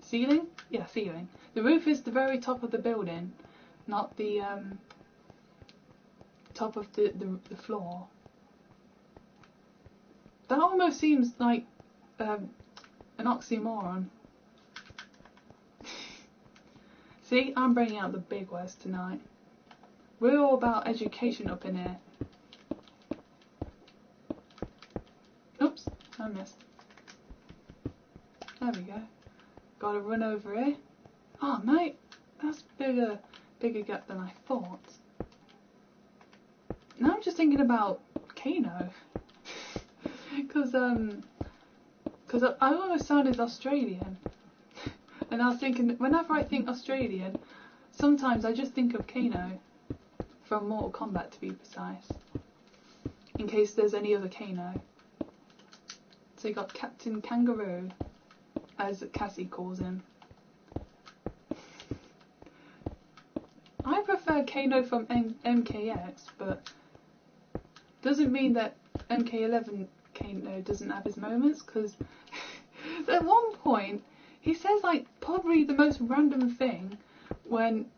Ceiling? Yeah, ceiling. The roof is the very top of the building, not the top of the floor. That almost seems like an oxymoron. See, I'm bringing out the big words tonight. We're all about education up in here. Oops, I missed. There we go. Gotta run over here. Oh mate, that's bigger gap than I thought. Now I'm just thinking about Kano. Cause I almost sounded Australian. And I was thinking, whenever I think Australian, sometimes I just think of Kano. From Mortal Kombat to be precise. In case there's any other Kano. So you got Captain Kangaroo, as Cassie calls him. I prefer Kano from MKX, but doesn't mean that MK11 Kano doesn't have his moments, because at one point he says like probably the most random thing when,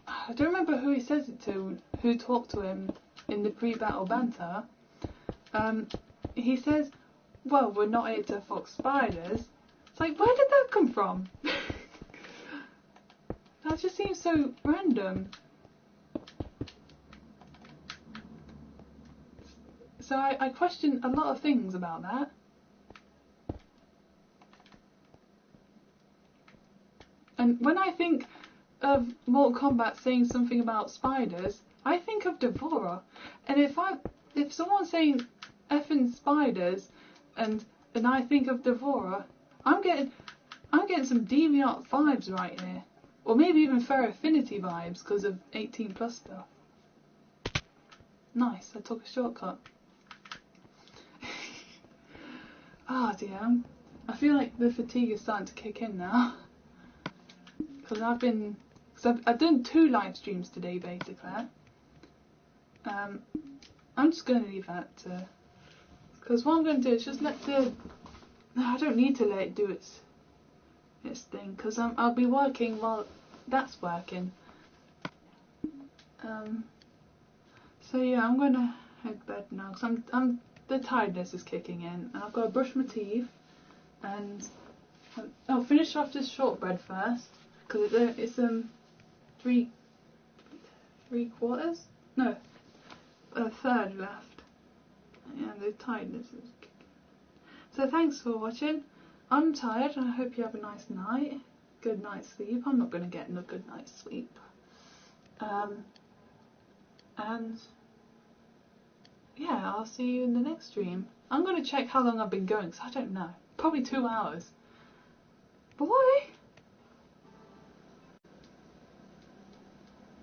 I don't remember who he says it to, who talked to him in the pre-battle banter. He says, well, we're not here to fuck spiders. It's like, where did that come from? That just seems so random. So I question a lot of things about that. And when I think of Mortal Kombat saying something about spiders, I think of Devourer. And if someone's saying effing spiders and I think of Devourer, I'm getting some Deviant vibes right here. Or maybe even Fair Affinity vibes because of 18 plus stuff. Nice, I took a shortcut. Oh dear, I feel like the fatigue is starting to kick in now. Because I've done 2 live streams today basically. I'm just going to leave that to, because what I'm going to do is just I don't need to let it do its thing, because I'll be working while that's working. So yeah, I'm going to head to bed now, because the tiredness is kicking in, and I've got to brush my teeth, and I'll finish off this shortbread first, because it's 3 quarters? No, a third left. Yeah, the tiredness is kicking in. So thanks for watching. I'm tired, and I hope you have a nice night. Good night's sleep. I'm not going to get a good night's sleep. And yeah, I'll see you in the next stream. I'm going to check how long I've been going, because I don't know. Probably 2 hours. Bye!